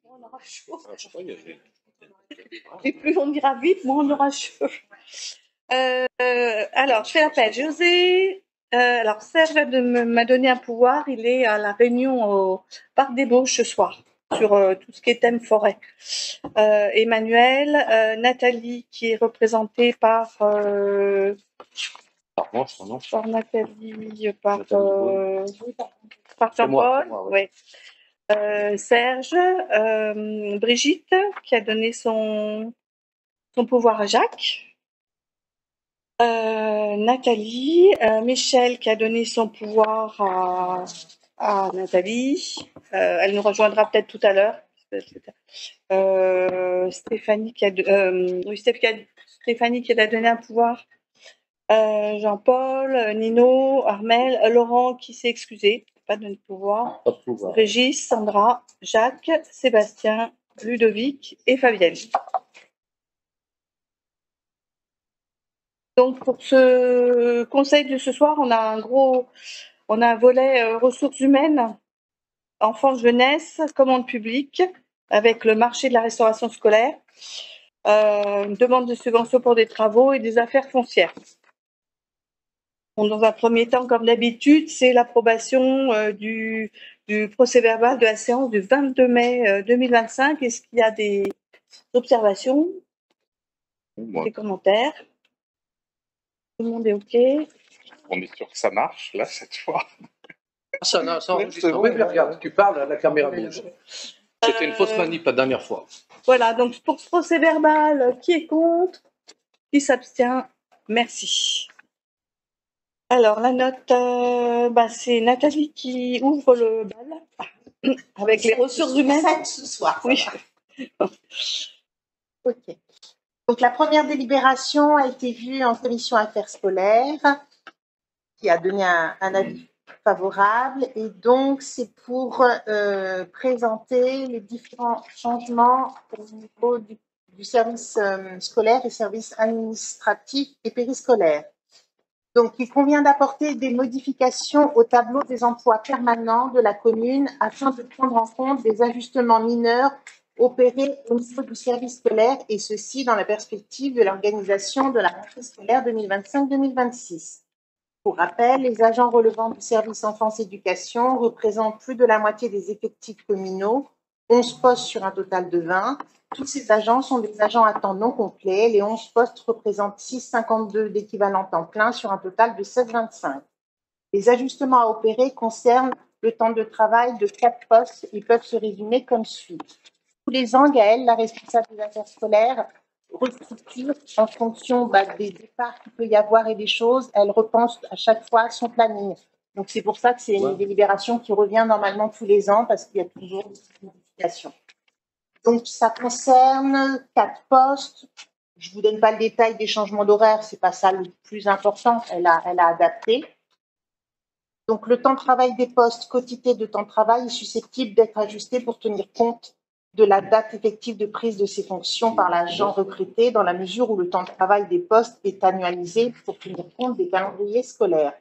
on aura chaud. Alors, je sais pas, il y avait... Et plus on ira vite, moins on aura chaud. Alors, je fais appel. José, alors Serge m'a donné un pouvoir. Il est à la réunion au Parc des Bauges ce soir sur tout ce qui est thème forêt. Emmanuel, Nathalie qui est représentée par Par moi, je crois, non. par Nathalie, par C'est Jean-Paul, moi, ouais. Serge, Brigitte qui a donné son pouvoir à Jacques. Nathalie, Michel qui a donné son pouvoir à Nathalie. Elle nous rejoindra peut-être tout à l'heure. Stéphanie qui a donné un pouvoir. Jean-Paul, Nino, Armel, Laurent qui s'est excusé, pas donné de pouvoir. Pas de pouvoir. Régis, Sandra, Jacques, Sébastien, Ludovic et Fabienne. Donc pour ce conseil de ce soir, on a un volet ressources humaines, enfance, jeunesse, commande publique, avec le marché de la restauration scolaire, une demande de subvention pour des travaux et des affaires foncières. Bon, dans un premier temps, comme d'habitude, c'est l'approbation du procès-verbal de la séance du 22 mai 2025. Est-ce qu'il y a des observations, des commentaires? Tout le monde est OK? On est sûr que ça marche, là, cette fois. Ça enregistre. Oui, mais regarde, tu parles, la caméra bouge. C'était une fausse manip la dernière fois. Voilà, donc pour ce procès-verbal, qui est contre? Qui s'abstient? Merci. Alors, la note, c'est Nathalie qui ouvre le bal avec les ressources humaines. Ce soir. Oui. Ok. Donc, la première délibération a été vue en commission affaires scolaires, qui a donné un avis favorable. Et donc, c'est pour présenter les différents changements au niveau du service scolaire et service administratif et périscolaire. Donc, il convient d'apporter des modifications au tableau des emplois permanents de la commune afin de prendre en compte des ajustements mineurs opérés au niveau du service scolaire, et ceci dans la perspective de l'organisation de la rentrée scolaire 2025-2026. Pour rappel, les agents relevant du service enfance-éducation représentent plus de la moitié des effectifs communaux, 11 postes sur un total de 20. Tous ces agents sont des agents à temps non complet. Les 11 postes représentent 6,52 d'équivalent temps plein sur un total de 7,25. Les ajustements à opérer concernent le temps de travail de 4 postes. Ils peuvent se résumer comme suit. Tous les ans, Gaëlle, la responsable des affaires scolaires, restructure en fonction des départs qu'il peut y avoir et des choses. Elle repense à chaque fois son planning. Donc, c'est pour ça que c'est une délibération qui revient normalement tous les ans parce qu'il y a toujours des modifications. Donc, ça concerne 4 postes. Je ne vous donne pas le détail des changements d'horaire, ce n'est pas ça le plus important. Elle a adapté. Donc, le temps de travail des postes, quotité de temps de travail, est susceptible d'être ajusté pour tenir compte de la date effective de prise de ces fonctions par l'agent recruté, dans la mesure où le temps de travail des postes est annualisé pour tenir compte des calendriers scolaires.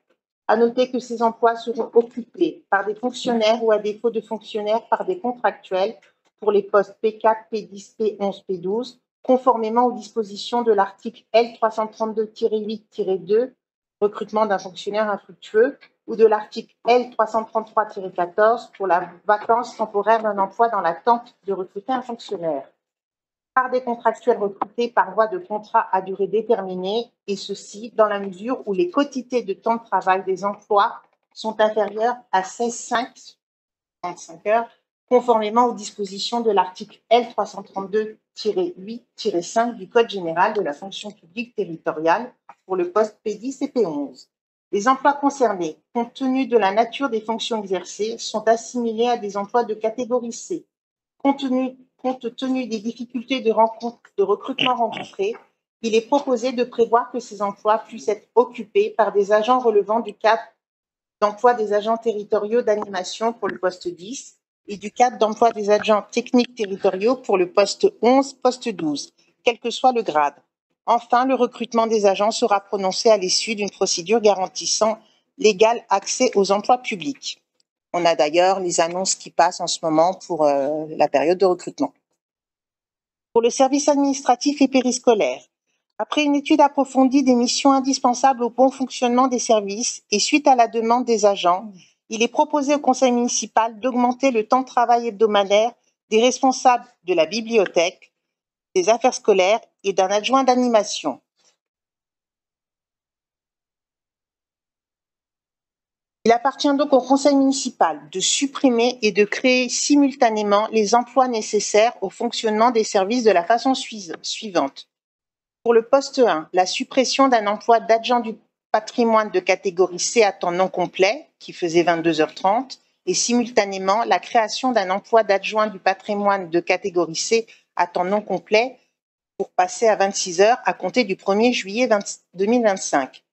À noter que ces emplois seront occupés par des fonctionnaires ou, à défaut de fonctionnaires, par des contractuels pour les postes P4, P10, P11, P12, conformément aux dispositions de l'article L332-8-2, recrutement d'un fonctionnaire infructueux, ou de l'article L333-14 pour la vacance temporaire d'un emploi dans l'attente de recruter un fonctionnaire. Par des contractuels recrutés par voie de contrat à durée déterminée, et ceci dans la mesure où les quotités de temps de travail des emplois sont inférieures à 16,5 heures, conformément aux dispositions de l'article L332-8-5 du Code général de la fonction publique territoriale pour le poste P10 et P11. Les emplois concernés, compte tenu de la nature des fonctions exercées, sont assimilés à des emplois de catégorie C. Compte tenu des difficultés de recrutement rencontrées, il est proposé de prévoir que ces emplois puissent être occupés par des agents relevant du cadre d'emploi des agents territoriaux d'animation pour le poste 10 et du cadre d'emploi des agents techniques territoriaux pour le poste 11, poste 12, quel que soit le grade. Enfin, le recrutement des agents sera prononcé à l'issue d'une procédure garantissant l'égal accès aux emplois publics. On a d'ailleurs les annonces qui passent en ce moment pour la période de recrutement. Pour le service administratif et périscolaire, après une étude approfondie des missions indispensables au bon fonctionnement des services et suite à la demande des agents, il est proposé au conseil municipal d'augmenter le temps de travail hebdomadaire des responsables de la bibliothèque, des affaires scolaires et d'un adjoint d'animation. Il appartient donc au conseil municipal de supprimer et de créer simultanément les emplois nécessaires au fonctionnement des services de la façon suivante. Pour le poste 1, la suppression d'un emploi d'adjoint du patrimoine de catégorie C à temps non complet, qui faisait 22h30, et simultanément la création d'un emploi d'adjoint du patrimoine de catégorie C à temps non complet pour passer à 26h à compter du 1er juillet 2025.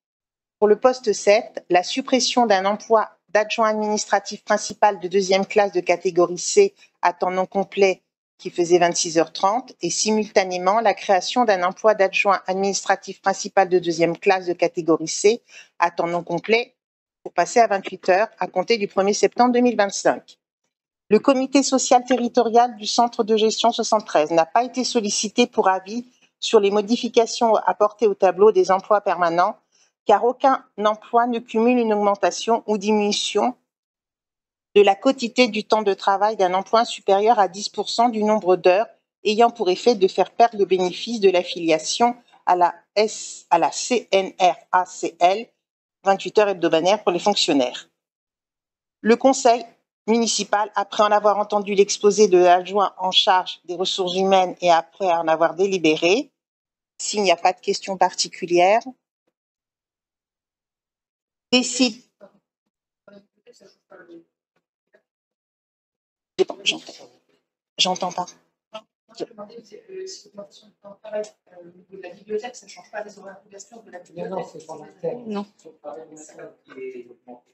Pour le poste 7, la suppression d'un emploi d'adjoint administratif principal de deuxième classe de catégorie C à temps non complet qui faisait 26h30 et simultanément la création d'un emploi d'adjoint administratif principal de deuxième classe de catégorie C à temps non complet pour passer à 28h à compter du 1er septembre 2025. Le comité social territorial du centre de gestion 73 n'a pas été sollicité pour avis sur les modifications apportées au tableau des emplois permanents car aucun emploi ne cumule une augmentation ou diminution de la quotité du temps de travail d'un emploi supérieur à 10% du nombre d'heures, ayant pour effet de faire perdre le bénéfice de l'affiliation à la CNRACL, 28 heures hebdomadaires pour les fonctionnaires. Le conseil municipal, après en avoir entendu l'exposé de l'adjoint en charge des ressources humaines et après en avoir délibéré, s'il n'y a pas de questions particulières, décide. J'entends pas. Non.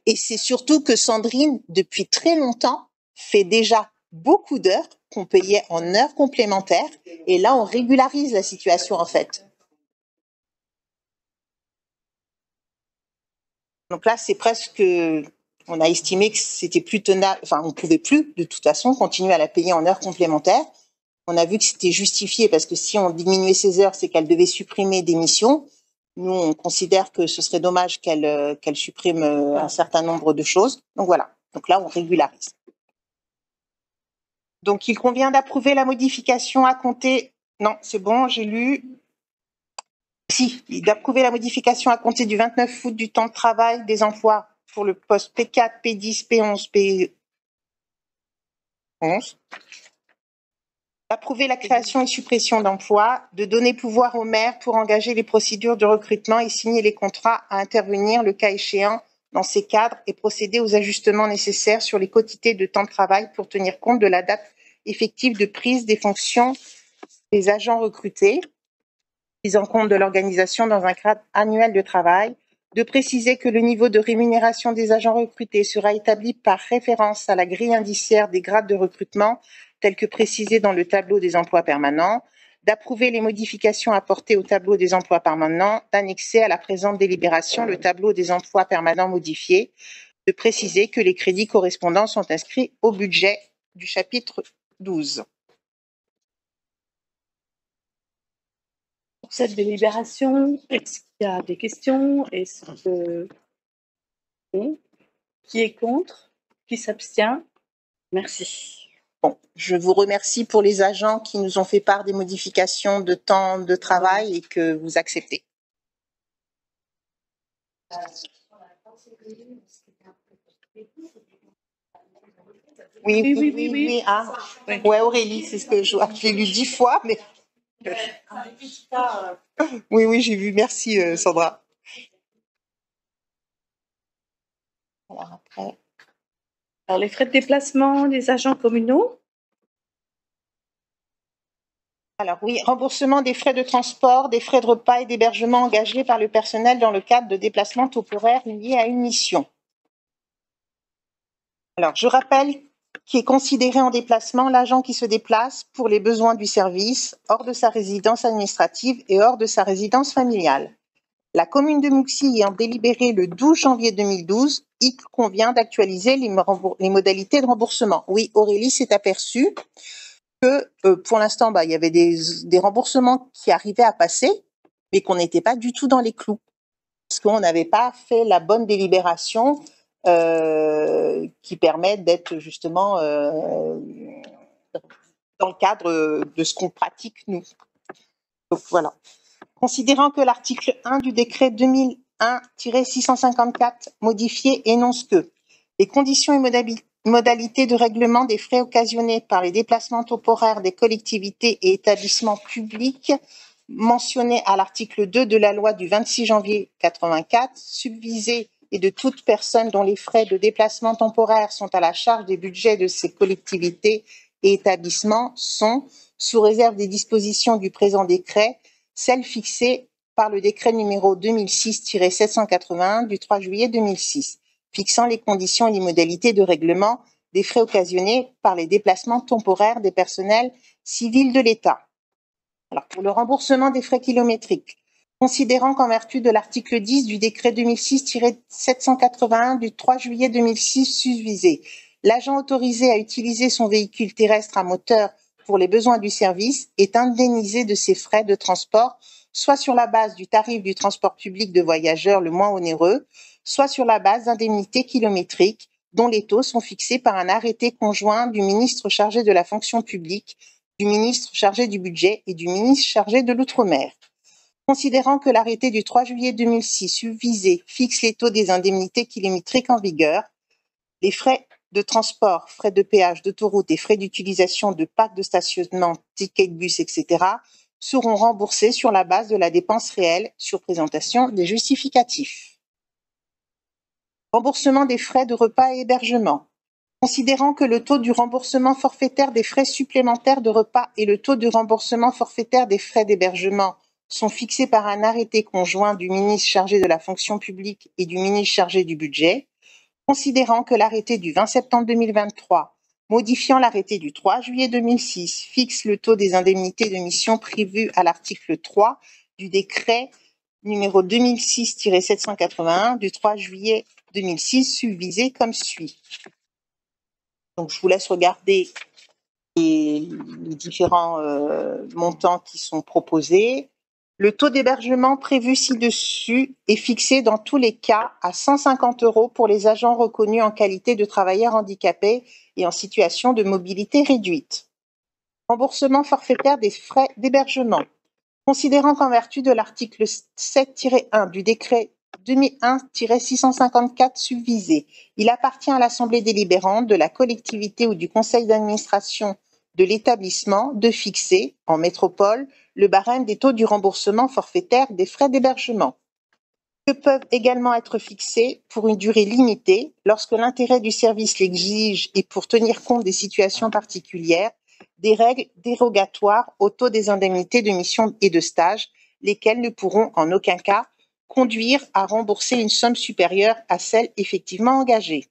Et c'est surtout que Sandrine, depuis très longtemps, fait déjà beaucoup d'heures qu'on payait en heures complémentaires. Et là, on régularise la situation, en fait. Donc là, c'est presque... On a estimé que c'était plus tenable, enfin, on ne pouvait plus, de toute façon, continuer à la payer en heures complémentaires. On a vu que c'était justifié parce que si on diminuait ses heures, c'est qu'elle devait supprimer des missions. Nous, on considère que ce serait dommage qu'elle supprime un certain nombre de choses. Donc voilà. Donc là, on régularise. Donc, il convient d'approuver la modification à compter... Non, c'est bon, j'ai lu. Si, d'approuver la modification à compter du 29 août du temps de travail des emplois pour le poste P4, P10, P11, P11. D'approuver la création et suppression d'emplois, de donner pouvoir au maire pour engager les procédures de recrutement et signer les contrats à intervenir le cas échéant dans ces cadres et procéder aux ajustements nécessaires sur les quotités de temps de travail pour tenir compte de la date effective de prise des fonctions des agents recrutés, prise en compte de l'organisation dans un cadre annuel de travail, de préciser que le niveau de rémunération des agents recrutés sera établi par référence à la grille indiciaire des grades de recrutement tel que précisé dans le tableau des emplois permanents, d'approuver les modifications apportées au tableau des emplois permanents, d'annexer à la présente délibération le tableau des emplois permanents modifiés, de préciser que les crédits correspondants sont inscrits au budget du chapitre 12. Pour cette délibération, est-ce qu'il y a des questions? Est-ce que... Qui est contre? Qui s'abstient? Merci. Bon, je vous remercie pour les agents qui nous ont fait part des modifications de temps de travail et que vous acceptez. Oui. Ah, ouais, Aurélie, c'est ce que je l'ai lu 10 fois, mais... Oui, j'ai vu. Merci, Sandra. Alors, après... Alors, les frais de déplacement des agents communaux? Alors oui, remboursement des frais de transport, des frais de repas et d'hébergement engagés par le personnel dans le cadre de déplacements temporaires liés à une mission. Alors, je rappelle qu'est considéré en déplacement l'agent qui se déplace pour les besoins du service hors de sa résidence administrative et hors de sa résidence familiale. La commune de Mouxy ayant délibéré le 12 janvier 2012, il convient d'actualiser les modalités de remboursement. Oui, Aurélie s'est aperçue que pour l'instant, il y avait des remboursements qui arrivaient à passer, mais qu'on n'était pas du tout dans les clous, parce qu'on n'avait pas fait la bonne délibération qui permet d'être justement dans le cadre de ce qu'on pratique nous. Donc voilà. Considérant que l'article 1 du décret 2001-654 modifié énonce que les conditions et modalités de règlement des frais occasionnés par les déplacements temporaires des collectivités et établissements publics mentionnés à l'article 2 de la loi du 26 janvier 84, subvisés et de toute personne dont les frais de déplacement temporaire sont à la charge des budgets de ces collectivités et établissements sont, sous réserve des dispositions du présent décret, celles fixées par le décret numéro 2006-781 du 3 juillet 2006, fixant les conditions et les modalités de règlement des frais occasionnés par les déplacements temporaires des personnels civils de l'État. Alors, pour le remboursement des frais kilométriques, considérant qu'en vertu de l'article 10 du décret 2006-781 du 3 juillet 2006 susvisé, l'agent autorisé à utiliser son véhicule terrestre à moteur pour les besoins du service est indemnisé de ses frais de transport, soit sur la base du tarif du transport public de voyageurs le moins onéreux, soit sur la base d'indemnités kilométriques dont les taux sont fixés par un arrêté conjoint du ministre chargé de la fonction publique, du ministre chargé du budget et du ministre chargé de l'outre-mer. Considérant que l'arrêté du 3 juillet 2006 subvisé fixe les taux des indemnités kilométriques en vigueur, les frais de transport, frais de péage d'autoroute et frais d'utilisation de parcs de stationnement, tickets de bus, etc. seront remboursés sur la base de la dépense réelle sur présentation des justificatifs. Remboursement des frais de repas et hébergement. Considérant que le taux du remboursement forfaitaire des frais supplémentaires de repas et le taux de remboursement forfaitaire des frais d'hébergement sont fixés par un arrêté conjoint du ministre chargé de la fonction publique et du ministre chargé du budget, considérant que l'arrêté du 20 septembre 2023, modifiant l'arrêté du 3 juillet 2006, fixe le taux des indemnités de mission prévues à l'article 3 du décret numéro 2006-781 du 3 juillet 2006, subvisé comme suit. Donc, je vous laisse regarder les différents montants qui sont proposés. Le taux d'hébergement prévu ci-dessus est fixé dans tous les cas à 150 € pour les agents reconnus en qualité de travailleurs handicapés et en situation de mobilité réduite. Remboursement forfaitaire des frais d'hébergement. Considérant qu'en vertu de l'article 7-1 du décret 2001-654 subvisé, il appartient à l'Assemblée délibérante de la collectivité ou du conseil d'administration de l'établissement de fixer, en métropole, le barème des taux du remboursement forfaitaire des frais d'hébergement, que peuvent également être fixés pour une durée limitée lorsque l'intérêt du service l'exige et pour tenir compte des situations particulières, des règles dérogatoires au taux des indemnités de mission et de stage, lesquelles ne pourront en aucun cas conduire à rembourser une somme supérieure à celle effectivement engagée.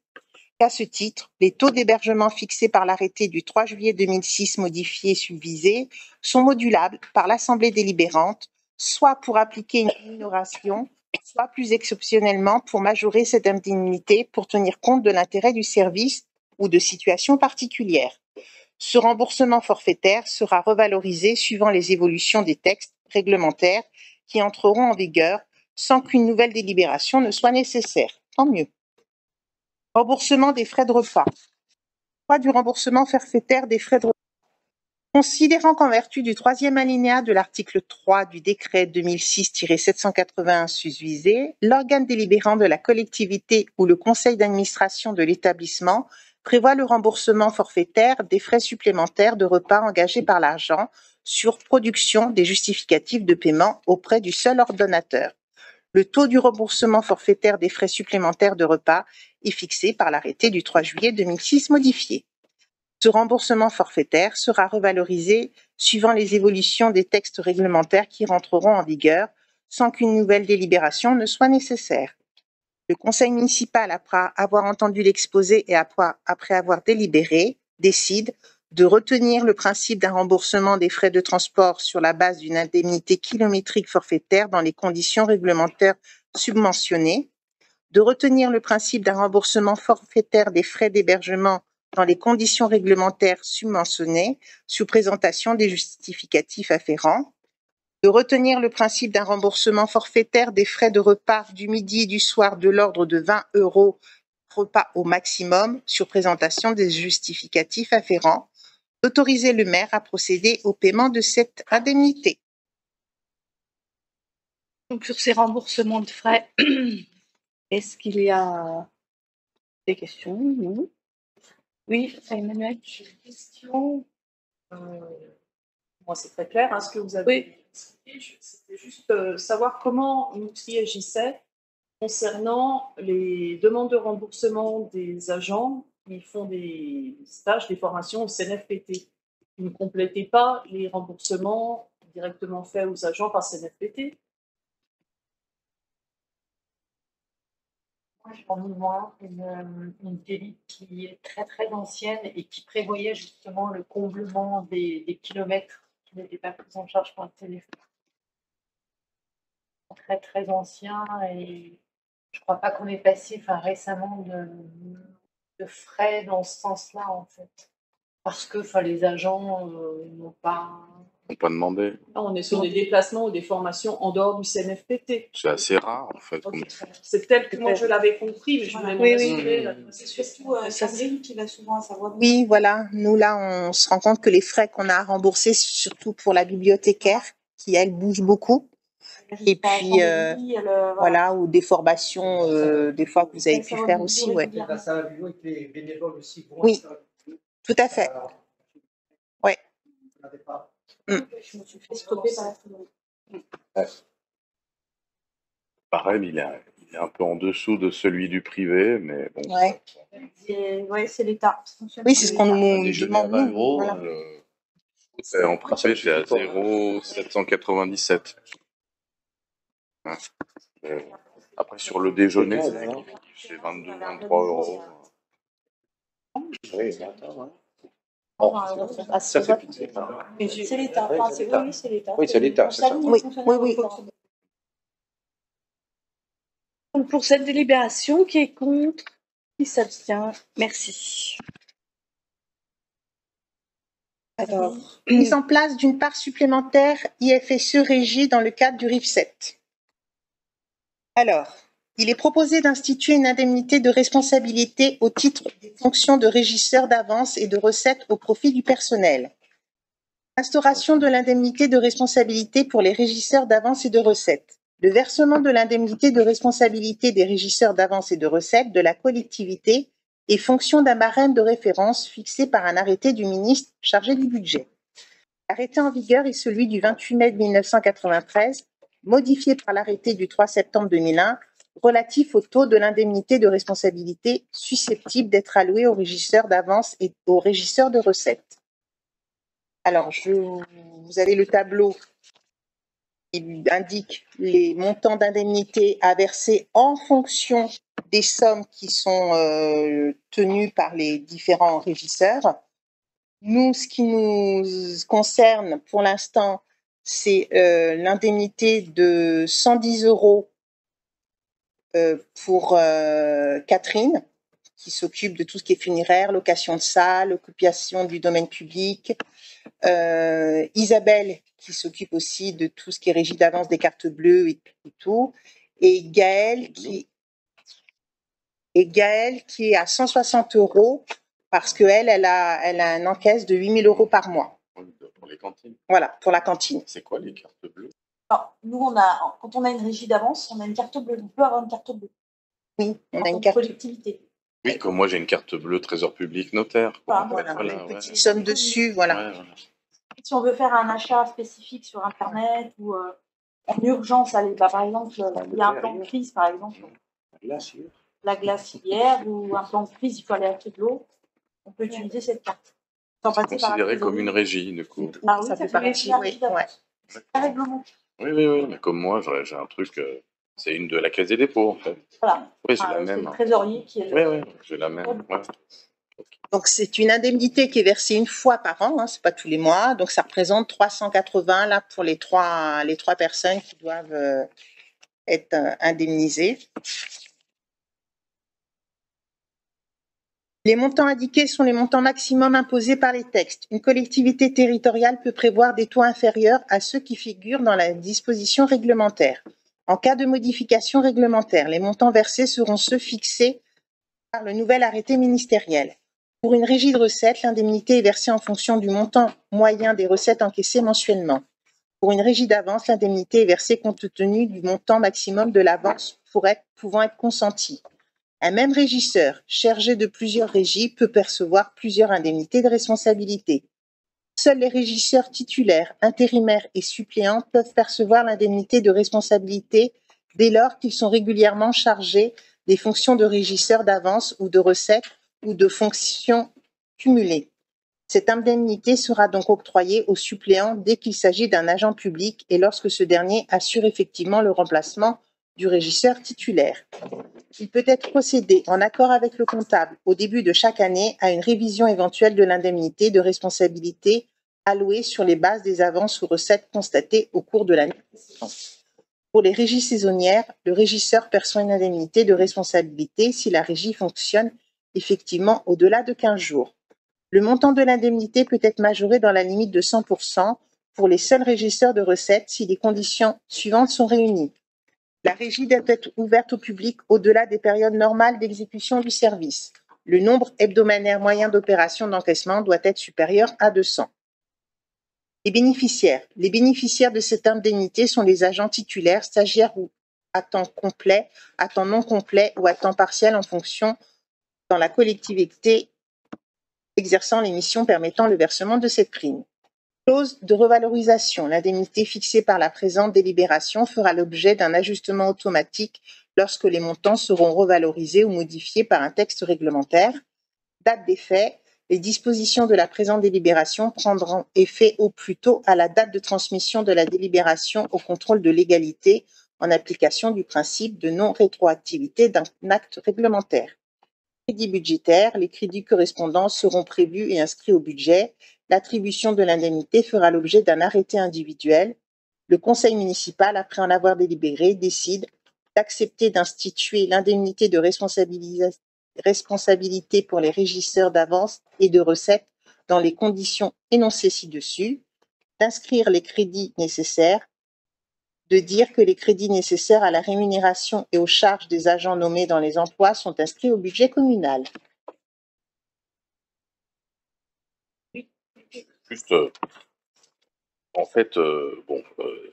À ce titre, les taux d'hébergement fixés par l'arrêté du 3 juillet 2006 modifié subvisé sont modulables par l'Assemblée délibérante, soit pour appliquer une minoration, soit plus exceptionnellement pour majorer cette indemnité pour tenir compte de l'intérêt du service ou de situations particulières. Ce remboursement forfaitaire sera revalorisé suivant les évolutions des textes réglementaires qui entreront en vigueur sans qu'une nouvelle délibération ne soit nécessaire. Tant mieux. Remboursement des frais de repas. Droit du remboursement forfaitaire des frais de repas. Considérant qu'en vertu du troisième alinéa de l'article 3 du décret 2006-781 susvisé, l'organe délibérant de la collectivité ou le conseil d'administration de l'établissement prévoit le remboursement forfaitaire des frais supplémentaires de repas engagés par l'agent sur production des justificatifs de paiement auprès du seul ordonnateur. Le taux du remboursement forfaitaire des frais supplémentaires de repas est fixé par l'arrêté du 3 juillet 2006 modifié. Ce remboursement forfaitaire sera revalorisé suivant les évolutions des textes réglementaires qui rentreront en vigueur sans qu'une nouvelle délibération ne soit nécessaire. Le conseil municipal, après avoir entendu l'exposé et après avoir délibéré, décide, de retenir le principe d'un remboursement des frais de transport sur la base d'une indemnité kilométrique forfaitaire dans les conditions réglementaires subventionnées, de retenir le principe d'un remboursement forfaitaire des frais d'hébergement dans les conditions réglementaires subventionnées sous présentation des justificatifs afférents, de retenir le principe d'un remboursement forfaitaire des frais de repas du midi et du soir de l'ordre de 20 €, repas au maximum, sur présentation des justificatifs afférents, d'autoriser le maire à procéder au paiement de cette indemnité. Donc, sur ces remboursements de frais, est-ce qu'il y a des questions? Non. Oui, Emmanuel. J'ai une question. Moi, c'est très clair, hein, ce que vous avez expliqué. C'était juste savoir comment l'outil agissait concernant les demandes de remboursement des agents qui font des stages, des formations au CNFPT. Ils ne complétaient pas les remboursements directement faits aux agents par CNFPT. Moi, j'en ai moi une télé qui est très très ancienne et qui prévoyait justement le comblement des kilomètres qui n'étaient pas pris en charge par le téléphone. Très très ancien et je crois pas qu'on ait passé récemment de frais dans ce sens-là en fait. Parce que les agents n'ont pas demandé. Là, on est sur des déplacements ou des formations en dehors du CNFPT. C'est assez rare, en fait. Okay. C'est tel que moi je l'avais compris, mais je voulais m'en assurer. C'est surtout Sandrine qui va souvent savoir. Oui, voilà. Nous, là, on se rend compte que les frais qu'on a à rembourser, surtout pour la bibliothécaire, qui, elle, bouge beaucoup. Et puis, voilà, ou des formations, des fois, que vous avez pu faire aussi, ouais. Oui, tout à fait. Ouais. Je me suis fait stopper par la trésorerie. Pareil, il est un peu en dessous de celui du privé, mais bon. Ouais, c'est l'État. Oui, c'est ce qu'on nous demande. 20 €. Voilà. En privé, j'ai à 0,797. Après, sur le déjeuner, c'est 22, 23 €. Oui, attends, ça fait c'est l'État. Enfin, oui, c'est l'État. Oui, c'est l'État, c'est ça. Oui, oui. Donc, pour cette délibération, qui est contre? Qui s'abstient? Merci. Alors, mise en place d'une part supplémentaire IFSE régie dans le cadre du RIF 7. Alors, il est proposé d'instituer une indemnité de responsabilité au titre des fonctions de régisseur d'avance et de recettes au profit du personnel. Instauration de l'indemnité de responsabilité pour les régisseurs d'avance et de recettes. Le versement de l'indemnité de responsabilité des régisseurs d'avance et de recettes de la collectivité est fonction d'un barème de référence fixé par un arrêté du ministre chargé du budget. L'arrêté en vigueur est celui du 28 mai 1993, modifié par l'arrêté du 3 septembre 2001, relatif au taux de l'indemnité de responsabilité susceptible d'être alloué aux régisseurs d'avance et aux régisseurs de recettes. Alors, vous avez le tableau qui indique les montants d'indemnité à verser en fonction des sommes qui sont tenues par les différents régisseurs. Nous, ce qui nous concerne pour l'instant, c'est l'indemnité de 110 € pour Catherine, qui s'occupe de tout ce qui est funéraire, location de salle, occupation du domaine public. Isabelle, qui s'occupe aussi de tout ce qui est régie d'avance des cartes bleues et tout. Et Gaëlle, qui est à 160 € parce qu'elle a une encaisse de 8 000 € par mois. Pour les cantines. Voilà, pour la cantine. C'est quoi les cartes bleues? Alors, nous, quand on a une régie d'avance, on a une carte bleue. On peut avoir une carte bleue. Oui, on a une carte carte collectivité. Oui, comme moi j'ai une carte bleue Trésor public notaire. Voilà, une petite somme dessus, voilà. Ouais. Si on veut faire un achat spécifique sur Internet ou en urgence, par exemple, il y a un plan de crise, par exemple, la glacière ou un plan de crise, il faut aller acheter de l'eau, on peut utiliser cette carte. C'est considéré comme une régie, du coup. Ah oui, ça fait partie, oui. C'est un règlement. Oui, mais comme moi, j'ai un truc, c'est une de la Caisse des dépôts, en fait. Voilà. Oui, c'est la même. C'est le trésorier qui est Oui, j'ai la même. Ouais. Donc, c'est une indemnité qui est versée une fois par an, hein, c'est pas tous les mois. Donc, ça représente 380 là pour les trois personnes qui doivent être indemnisées. Les montants indiqués sont les montants maximums imposés par les textes. Une collectivité territoriale peut prévoir des taux inférieurs à ceux qui figurent dans la disposition réglementaire. En cas de modification réglementaire, les montants versés seront ceux fixés par le nouvel arrêté ministériel. Pour une régie de recettes, l'indemnité est versée en fonction du montant moyen des recettes encaissées mensuellement. Pour une régie d'avance, l'indemnité est versée compte tenu du montant maximum de l'avance pouvant être consentie. Un même régisseur, chargé de plusieurs régies, peut percevoir plusieurs indemnités de responsabilité. Seuls les régisseurs titulaires, intérimaires et suppléants peuvent percevoir l'indemnité de responsabilité dès lors qu'ils sont régulièrement chargés des fonctions de régisseur d'avance ou de recettes ou de fonctions cumulées. Cette indemnité sera donc octroyée aux suppléants dès qu'il s'agit d'un agent public et lorsque ce dernier assure effectivement le remplacement du régisseur titulaire. Il peut être procédé en accord avec le comptable au début de chaque année à une révision éventuelle de l'indemnité de responsabilité allouée sur les bases des avances ou recettes constatées au cours de l'année précédente. Pour les régies saisonnières, le régisseur perçoit une indemnité de responsabilité si la régie fonctionne effectivement au-delà de 15 jours. Le montant de l'indemnité peut être majoré dans la limite de 100% pour les seuls régisseurs de recettes si les conditions suivantes sont réunies. La régie doit être ouverte au public au-delà des périodes normales d'exécution du service. Le nombre hebdomadaire moyen d'opérations d'encaissement doit être supérieur à 200. Les bénéficiaires de cette indemnité sont les agents titulaires, stagiaires ou à temps complet, à temps non complet ou à temps partiel en fonction dans la collectivité exerçant les missions permettant le versement de cette prime. Clause de revalorisation. L'indemnité fixée par la présente délibération fera l'objet d'un ajustement automatique lorsque les montants seront revalorisés ou modifiés par un texte réglementaire. Date d'effet. Les dispositions de la présente délibération prendront effet au plus tôt à la date de transmission de la délibération au contrôle de légalité en application du principe de non-rétroactivité d'un acte réglementaire. Crédits budgétaires, les crédits correspondants seront prévus et inscrits au budget. L'attribution de l'indemnité fera l'objet d'un arrêté individuel. Le conseil municipal, après en avoir délibéré, décide d'accepter d'instituer l'indemnité de responsabilité pour les régisseurs d'avance et de recettes dans les conditions énoncées ci-dessus, d'inscrire les crédits nécessaires, de dire que les crédits nécessaires à la rémunération et aux charges des agents nommés dans les emplois sont inscrits au budget communal. Juste, en fait,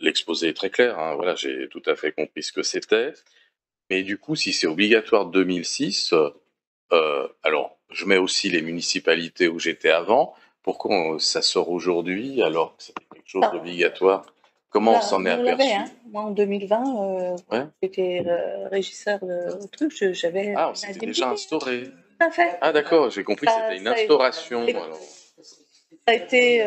l'exposé est très clair, hein, voilà, j'ai tout à fait compris ce que c'était. Mais du coup, si c'est obligatoire 2006, alors je mets aussi les municipalités où j'étais avant. Pourquoi ça sort aujourd'hui alors que c'était quelque chose d'obligatoire? Comment on s'en est aperçu? Hein. Moi, en 2020, j'étais régisseur de truc, j'avais. Ah, c'était déjà instauré. Tout à fait. Ah, d'accord, j'ai compris que c'était une instauration. Alors. Ça a été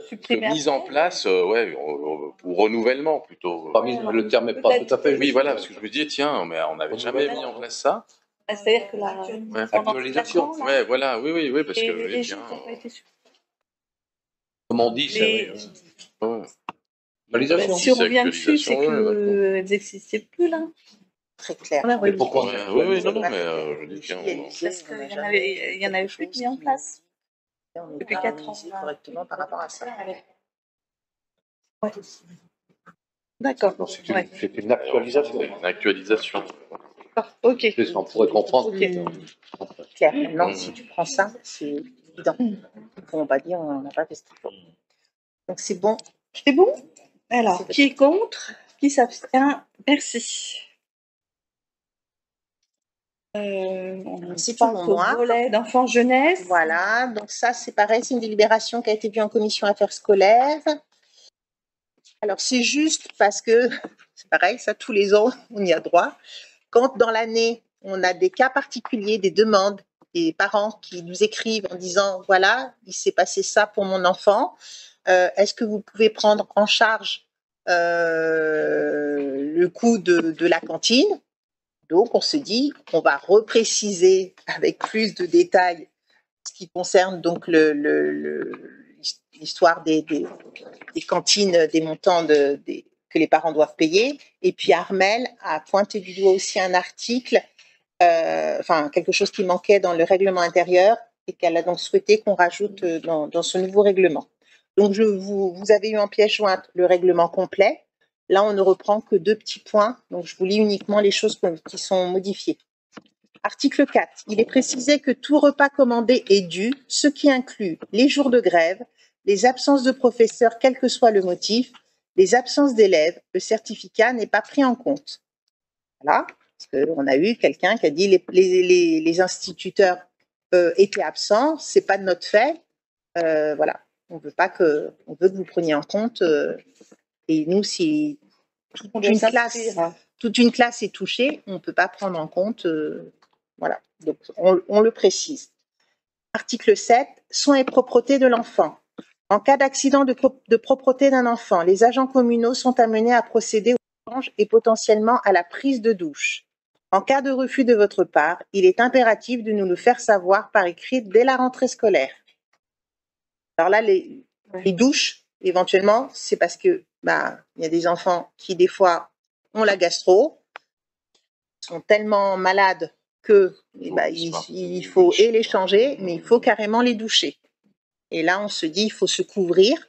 supprimé. Mise en place, ou renouvellement plutôt. Le terme n'est pas tout à fait. Oui, voilà, parce que je me dis, tiens, mais on n'avait jamais mis en place ça. C'est-à-dire que la actualisation. Ouais, voilà, oui, parce que les régies n'ont pas été Comment on dit ça? Si on revient dessus, c'est qu'elles n'existaient plus là. Très clair. Mais pourquoi? Oui, non, mais je dis tiens. Parce qu'il y en avait plus mis en place. Depuis 4 ans. Correctement par rapport à ça. Ouais. D'accord. C'est une actualisation. Une actualisation. Ok. On pourrait comprendre. Claire, maintenant, si tu prends ça, c'est évident. On ne pas dire on n'a pas testé. Donc c'est bon. C'est bon? Alors, qui est contre? Qui s'abstient? Merci. C'est pour moi. Volet d'enfants jeunesse. Voilà, donc ça c'est pareil, c'est une délibération qui a été vue en commission affaires scolaires. Alors c'est juste parce que, c'est pareil, ça tous les ans, on y a droit. Quand dans l'année, on a des cas particuliers, des demandes, des parents qui nous écrivent en disant, voilà, il s'est passé ça pour mon enfant, est-ce que vous pouvez prendre en charge le coût de la cantine? donc, on se dit qu'on va repréciser avec plus de détails ce qui concerne donc l'histoire des cantines, des montants que les parents doivent payer. Et puis Armelle a pointé du doigt aussi un article, quelque chose qui manquait dans le règlement intérieur et qu'elle a donc souhaité qu'on rajoute dans ce nouveau règlement. Donc vous avez eu en pièce jointe le règlement complet. Là, on ne reprend que 2 petits points, donc je vous lis uniquement les choses qui sont modifiées. Article 4. Il est précisé que tout repas commandé est dû, ce qui inclut les jours de grève, les absences de professeurs, quel que soit le motif, les absences d'élèves. Le certificat n'est pas pris en compte. Voilà, parce qu'on a eu quelqu'un qui a dit les instituteurs étaient absents, c'est pas de notre fait. Voilà, on veut que vous preniez en compte. Et nous, si toute une classe est touchée, on ne peut pas prendre en compte. Voilà, donc on le précise. Article 7, soins et propreté de l'enfant. En cas d'accident de propreté d'un enfant, les agents communaux sont amenés à procéder au change et potentiellement à la prise de douche. En cas de refus de votre part, il est impératif de nous le faire savoir par écrit dès la rentrée scolaire. Alors là, les douches, éventuellement, c'est parce que il y a des enfants qui, des fois, ont la gastro, sont tellement malades que il faut les changer, mais il faut carrément les doucher. Et là, on se dit, il faut se couvrir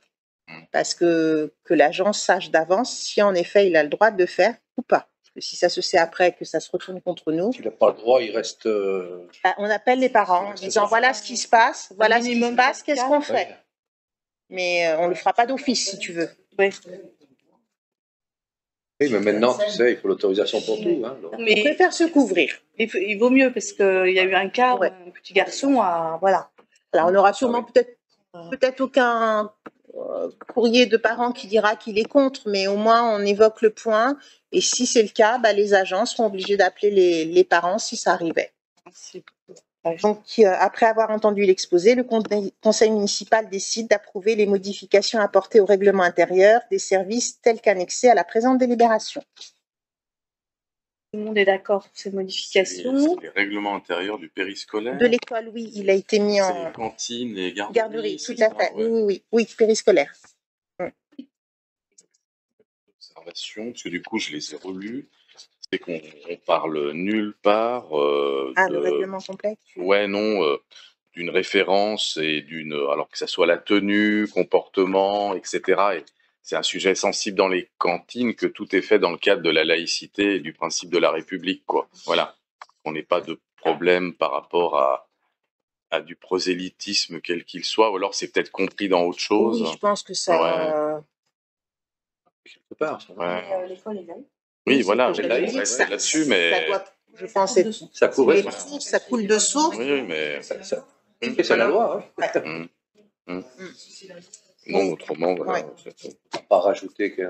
parce que l'agent sache d'avance si en effet il a le droit de le faire ou pas. Parce que si ça se sait après, que ça se retourne contre nous. S'il n'a pas le droit, il reste. On appelle les parents en disant voilà ce qui se passe, voilà ce qui se passe, qu'est-ce qu'on fait? Mais on ne le fera pas d'office si tu veux. Oui. Oui, mais maintenant, tu sais, il faut l'autorisation pour tout. Hein, donc. Mais on préfère se couvrir. Il vaut mieux parce qu'il y a eu un cas où un petit garçon voilà. Alors, on n'aura sûrement peut-être aucun courrier de parents qui dira qu'il est contre, mais au moins on évoque le point. Et si c'est le cas, les agents seront obligés d'appeler les parents si ça arrivait. Donc, après avoir entendu l'exposé, le conseil municipal décide d'approuver les modifications apportées au règlement intérieur des services tels qu'annexés à la présente délibération. Tout le monde est d'accord sur ces modifications. Les règlements intérieurs du périscolaire. De l'école, oui, il a été mis en cantine et garderie. Tout à fait. Oui, périscolaire. Observation, parce que du coup, je les ai relus. C'est qu'on parle nulle part. Le règlement complet. Ouais, non, d'une référence et alors que ça soit la tenue, comportement, etc. Et c'est un sujet sensible dans les cantines que tout est fait dans le cadre de la laïcité et du principe de la République, quoi. Voilà. On n'ait pas de problème par rapport à du prosélytisme quel qu'il soit, ou alors c'est peut-être compris dans autre chose. Oui, je pense que ça. Quelque part. Ouais. L'école est laïque. Oui, voilà, c'est rester là-dessus, mais. Ça doit, je pense, être. Ça couvre. Ça coule de source. Oui, mais. C'est la loi. Hein. Non, autrement, voilà. Pas rajouter que.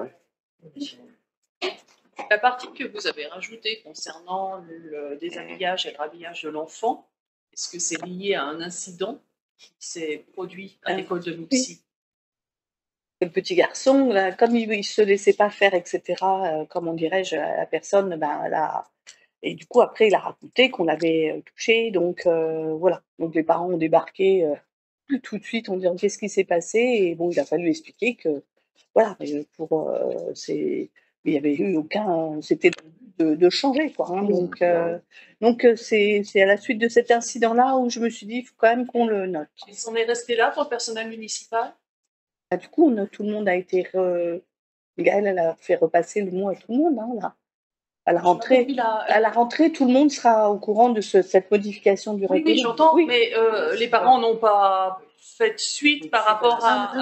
La partie que vous avez rajoutée concernant le déshabillage et le rhabillage de l'enfant, est-ce que c'est lié à un incident qui s'est produit à l'école de Mouxy? Le petit garçon, là, comme il ne se laissait pas faire, etc., comment dirais-je, la personne, et du coup, après, il a raconté qu'on l'avait touché, donc voilà. Donc les parents ont débarqué tout de suite en disant qu'est-ce qui s'est passé, et bon, il a fallu expliquer que, voilà, il n'y avait eu aucun, c'était de changer, quoi. Hein, donc c'est à la suite de cet incident-là où je me suis dit, il faut quand même qu'on le note. Ils s'en est resté là pour le personnel municipal? Du coup, tout le monde a été. Elle a fait repasser le mot à tout le monde. Hein, là. À la rentrée, tout le monde sera au courant de cette modification du règlement. Oui, j'entends, mais les parents n'ont pas fait suite par rapport à.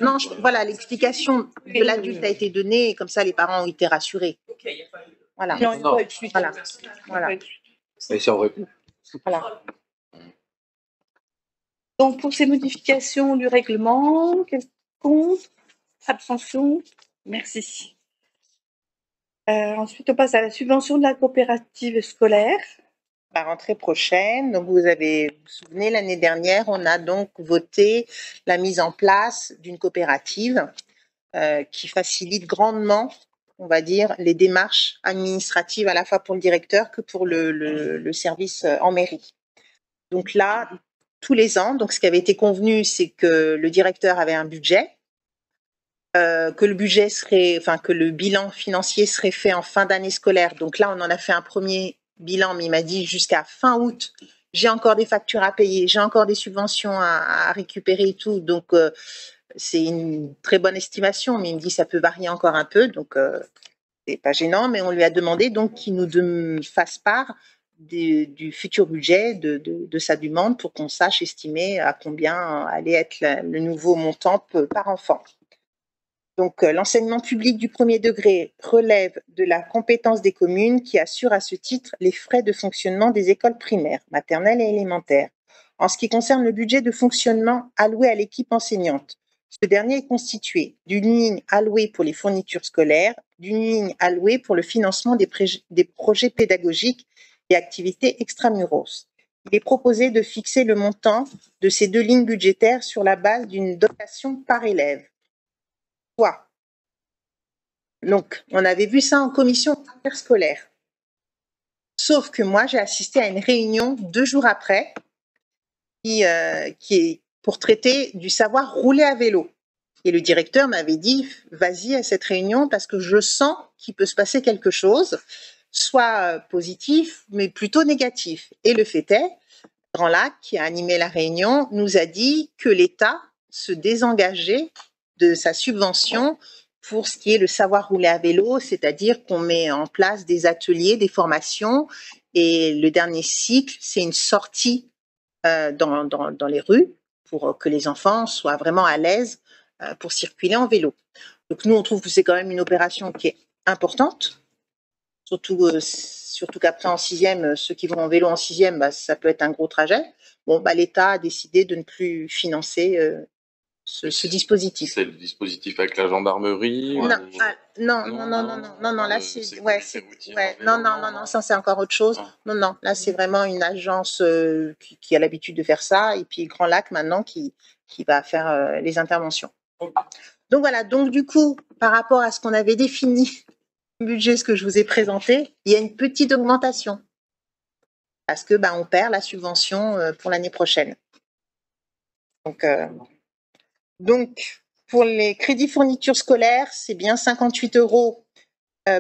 Non, voilà, l'explication de l'adulte a été donnée et comme ça les parents ont été rassurés. Ok, il n'y a pas eu. Voilà. Non, il faut être suite. Voilà. Mais ça aurait pu. Voilà. Donc, pour ces modifications du règlement, quel contre? Abstention? Merci. Ensuite, on passe à la subvention de la coopérative scolaire. La rentrée prochaine, donc vous vous souvenez, l'année dernière, on a donc voté la mise en place d'une coopérative qui facilite grandement on va dire, les démarches administratives à la fois pour le directeur que pour le service en mairie. Donc là, tous les ans, donc ce qui avait été convenu, c'est que le directeur avait un budget, que le bilan financier serait fait en fin d'année scolaire. Donc là, on en a fait un premier bilan, mais il m'a dit jusqu'à fin août, j'ai encore des factures à payer, j'ai encore des subventions à récupérer et tout. Donc c'est une très bonne estimation, mais il me dit ça peut varier encore un peu, donc c'est pas gênant. Mais on lui a demandé donc qu'il nous fasse part du futur budget de sa demande pour qu'on sache estimer à combien allait être le nouveau montant par enfant. Donc, l'enseignement public du premier degré relève de la compétence des communes qui assurent à ce titre les frais de fonctionnement des écoles primaires, maternelles et élémentaires. En ce qui concerne le budget de fonctionnement alloué à l'équipe enseignante, ce dernier est constitué d'une ligne allouée pour les fournitures scolaires, d'une ligne allouée pour le financement des projets pédagogiques et activités extramuros. Il est proposé de fixer le montant de ces deux lignes budgétaires sur la base d'une dotation par élève. Donc, on avait vu ça en commission interscolaire. Sauf que moi, j'ai assisté à une réunion 2 jours après qui est pour traiter du savoir rouler à vélo. Et le directeur m'avait dit, vas-y à cette réunion parce que je sens qu'il peut se passer quelque chose, soit positif, mais plutôt négatif. Et le fait est, Grand Lac, qui a animé la réunion, nous a dit que l'État se désengageait de sa subvention pour ce qui est le savoir rouler à vélo, c'est-à-dire qu'on met en place des ateliers, des formations, et le dernier cycle, c'est une sortie dans les rues pour que les enfants soient vraiment à l'aise pour circuler en vélo. Donc nous, on trouve que c'est quand même une opération qui est importante, surtout qu'après en 6e, ceux qui vont en vélo en 6e, ça peut être un gros trajet. Bon, l'État a décidé de ne plus financer ce dispositif. C'est le dispositif avec la gendarmerie? Non, là ça c'est encore autre chose. Non, là c'est vraiment une agence qui a l'habitude de faire ça, et puis Grand Lac maintenant qui va faire les interventions. Donc voilà, donc du coup, par rapport à ce qu'on avait défini, le budget, ce que je vous ai présenté, il y a une petite augmentation parce que on perd la subvention pour l'année prochaine. Donc, pour les crédits fournitures scolaires, c'est bien 58 €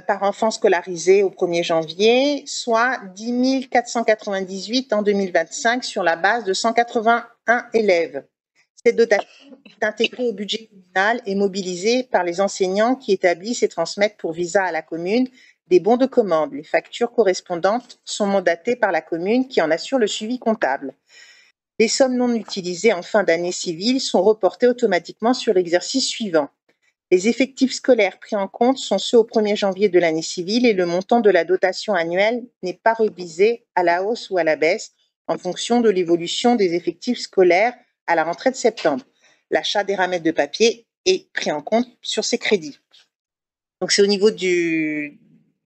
par enfant scolarisé au 1er janvier, soit 10 498 en 2025 sur la base de 181 élèves. Cette dotation est intégrée au budget communal et mobilisée par les enseignants qui établissent et transmettent pour visa à la commune des bons de commande. Les factures correspondantes sont mandatées par la commune qui en assure le suivi comptable. Les sommes non utilisées en fin d'année civile sont reportées automatiquement sur l'exercice suivant. Les effectifs scolaires pris en compte sont ceux au 1er janvier de l'année civile et le montant de la dotation annuelle n'est pas révisé à la hausse ou à la baisse en fonction de l'évolution des effectifs scolaires à la rentrée de septembre. L'achat des ramettes de papier est pris en compte sur ces crédits. Donc c'est au niveau du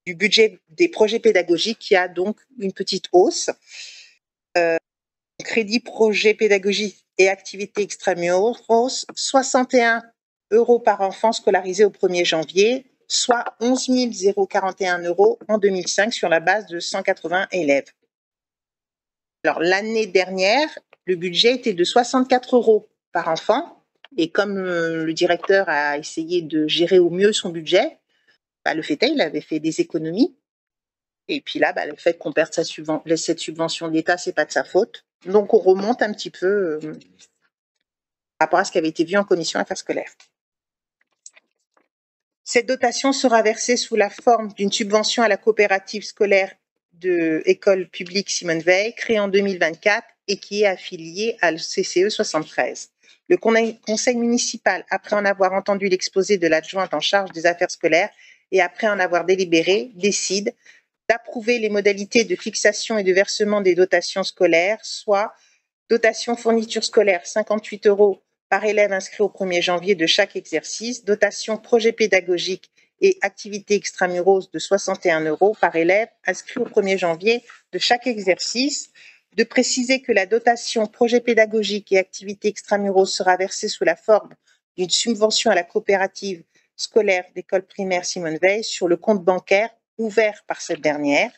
budget des projets pédagogiques qu'il y a donc une petite hausse. Crédit projet pédagogique et activités extramuros, 61 € par enfant scolarisé au 1er janvier, soit 11 041 € en 2005 sur la base de 180 élèves. Alors l'année dernière, le budget était de 64 € par enfant, et comme le directeur a essayé de gérer au mieux son budget, le fait est, il avait fait des économies. Et puis là, le fait qu'on perde cette subvention de l'État, c'est pas de sa faute. Donc, on remonte un petit peu par rapport à ce qui avait été vu en commission affaires scolaires. Cette dotation sera versée sous la forme d'une subvention à la coopérative scolaire de école publique Simone Veil, créée en 2024 et qui est affiliée à CCE 73. Le conseil municipal, après en avoir entendu l'exposé de l'adjointe en charge des affaires scolaires et après en avoir délibéré, décide d'approuver les modalités de fixation et de versement des dotations scolaires, soit dotation fourniture scolaire 58 € par élève inscrit au 1er janvier de chaque exercice, dotation projet pédagogique et activités extramuros de 61 € par élève inscrit au 1er janvier de chaque exercice, de préciser que la dotation projet pédagogique et activités extramuros sera versée sous la forme d'une subvention à la coopérative scolaire d'école primaire Simone Veil sur le compte bancaire ouvert par cette dernière,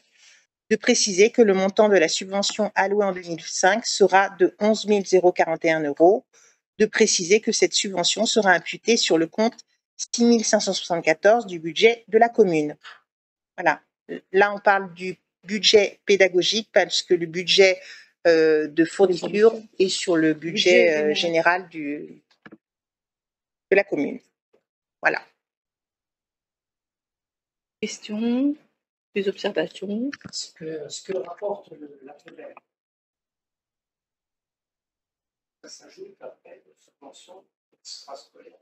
de préciser que le montant de la subvention allouée en 2005 sera de 11 041 €, de préciser que cette subvention sera imputée sur le compte 6 574 du budget de la commune. Voilà. Là, on parle du budget pédagogique parce que le budget de fourniture est sur le budget général de la commune. Voilà. Questions, des observations? Ce que rapporte la PEM, ça s'ajoute après une subvention extrascolaire.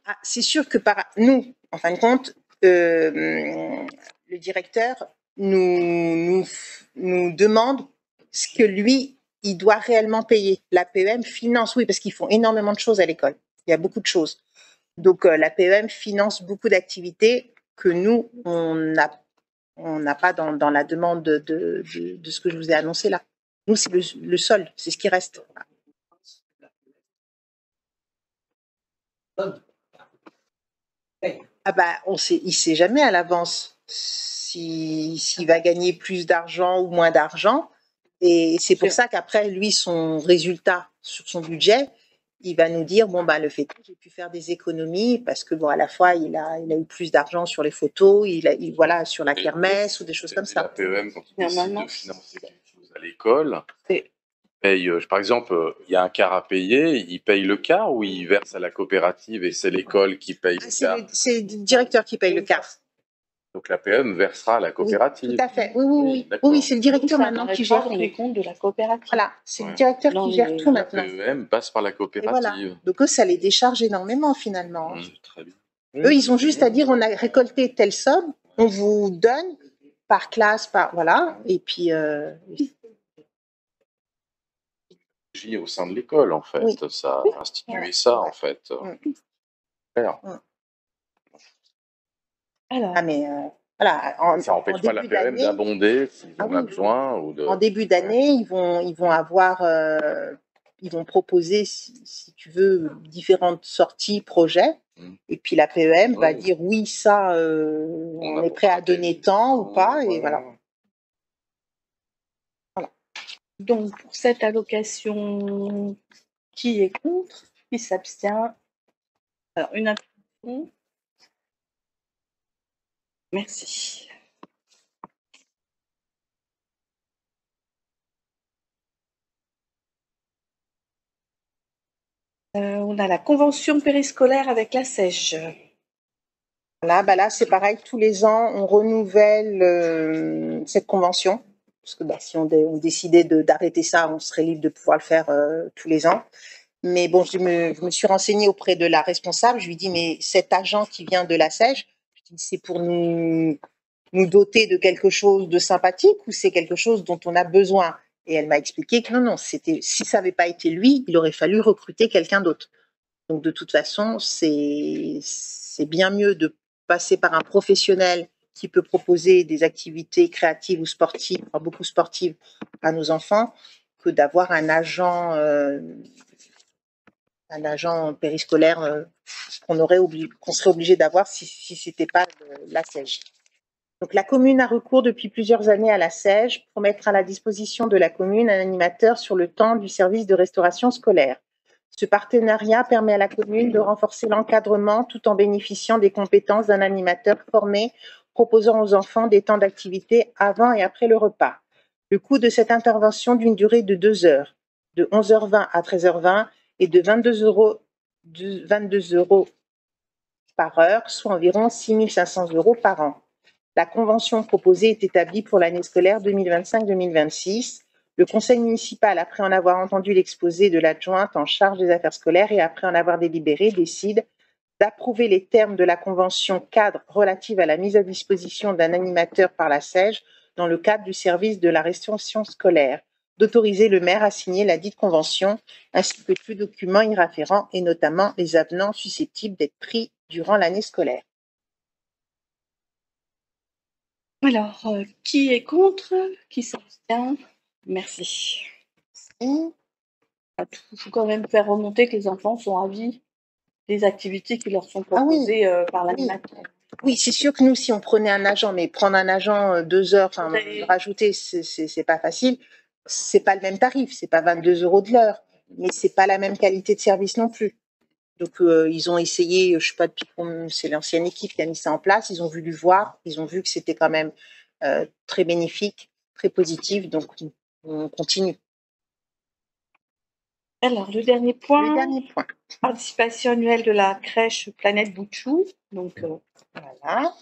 Ah, c'est sûr que nous, en fin de compte, le directeur nous demande ce que lui, il doit réellement payer. La PEM finance, oui, parce qu'ils font énormément de choses à l'école. Il y a beaucoup de choses. Donc, la PEM finance beaucoup d'activités que nous, on n'a pas dans la demande de ce que je vous ai annoncé là. Nous, c'est le solde, c'est ce qui reste. Ah bah, il sait jamais à l'avance s'il va gagner plus d'argent ou moins d'argent. Et c'est pour ça qu'après, lui, son résultat sur son budget, il va nous dire, bon, bah, le fait que j'ai pu faire des économies parce que, bon, à la fois, il a eu plus d'argent sur les photos, voilà, sur la kermesse ou des choses comme ça. La PEM, quand il décide de financer quelque chose à l'école, paye, par exemple, il y a un quart à payer, il paye le quart ou il verse à la coopérative et c'est l'école qui paye le quart? C'est le directeur qui paye le quart. Donc la PEM versera à la coopérative. Oui, tout à fait. Oui, c'est le directeur maintenant qui gère les comptes de la coopérative. Voilà, c'est le directeur qui gère tout maintenant. La PEM passe par la coopérative. Voilà. Donc eux, ça les décharge énormément finalement. Très bien. Eux, ils ont juste à dire, on a récolté telle somme, on vous donne par classe, voilà, et puis... Au sein de l'école, en fait, ça a institué ça, en fait. Alors, mais voilà, ça n'empêche pas la PEM d'abonder s'ils en a besoin. En début d'année, ils vont avoir, ils vont proposer, si tu veux, différentes sorties, projets. Et puis la PEM va dire oui, ça, on est prêt à donner tant ou pas, et voilà. Donc, pour cette allocation, qui est contre? Qui s'abstient? Alors, une abstention. Merci. On a la convention périscolaire avec la SEJ. Là, c'est pareil, tous les ans, on renouvelle cette convention. Parce que si on décidait d'arrêter ça, on serait libre de pouvoir le faire tous les ans. Mais bon, je me suis renseignée auprès de la responsable. Je lui dis, mais cet agent qui vient de la SEJ, c'est pour nous doter de quelque chose de sympathique ou c'est quelque chose dont on a besoin? Et elle m'a expliqué que non, si ça n'avait pas été lui, il aurait fallu recruter quelqu'un d'autre. Donc de toute façon, c'est bien mieux de passer par un professionnel qui peut proposer des activités créatives ou sportives, beaucoup sportives à nos enfants, que d'avoir un agent périscolaire qu'on serait obligé d'avoir si ce n'était pas la SEJ. Donc, la commune a recours depuis plusieurs années à la SEJ pour mettre à la disposition de la commune un animateur sur le temps du service de restauration scolaire. Ce partenariat permet à la commune de renforcer l'encadrement tout en bénéficiant des compétences d'un animateur formé proposant aux enfants des temps d'activité avant et après le repas. Le coût de cette intervention d'une durée de 2 heures, de 11h20 à 13h20 et de 22 € par heure, soit environ 6 500 € par an. La convention proposée est établie pour l'année scolaire 2025-2026. Le conseil municipal, après en avoir entendu l'exposé de l'adjointe en charge des affaires scolaires et après en avoir délibéré, décide d'approuver les termes de la convention cadre relative à la mise à disposition d'un animateur par la SEJ dans le cadre du service de la restauration scolaire, d'autoriser le maire à signer la dite convention, ainsi que tous les documents y afférents et notamment les avenants susceptibles d'être pris durant l'année scolaire. Alors, qui est contre? Qui s'abstient? Merci. Il faut quand même faire remonter que les enfants sont ravis des activités qui leur sont Ah oui. proposées par l'animateur. Oui, c'est sûr que nous, si on prenait un agent, mais prendre un agent 2 heures, enfin, rajouter, c'est pas facile. C'est pas le même tarif, c'est pas 22 € de l'heure, mais c'est pas la même qualité de service non plus. Donc, ils ont essayé, je sais pas depuis combien, c'est l'ancienne équipe qui a mis ça en place, ils ont voulu voir, ils ont vu que c'était quand même très bénéfique, très positif, donc on continue. Alors, le dernier point. Le dernier point. Participation annuelle de la crèche Planète Boutchou. Donc, voilà.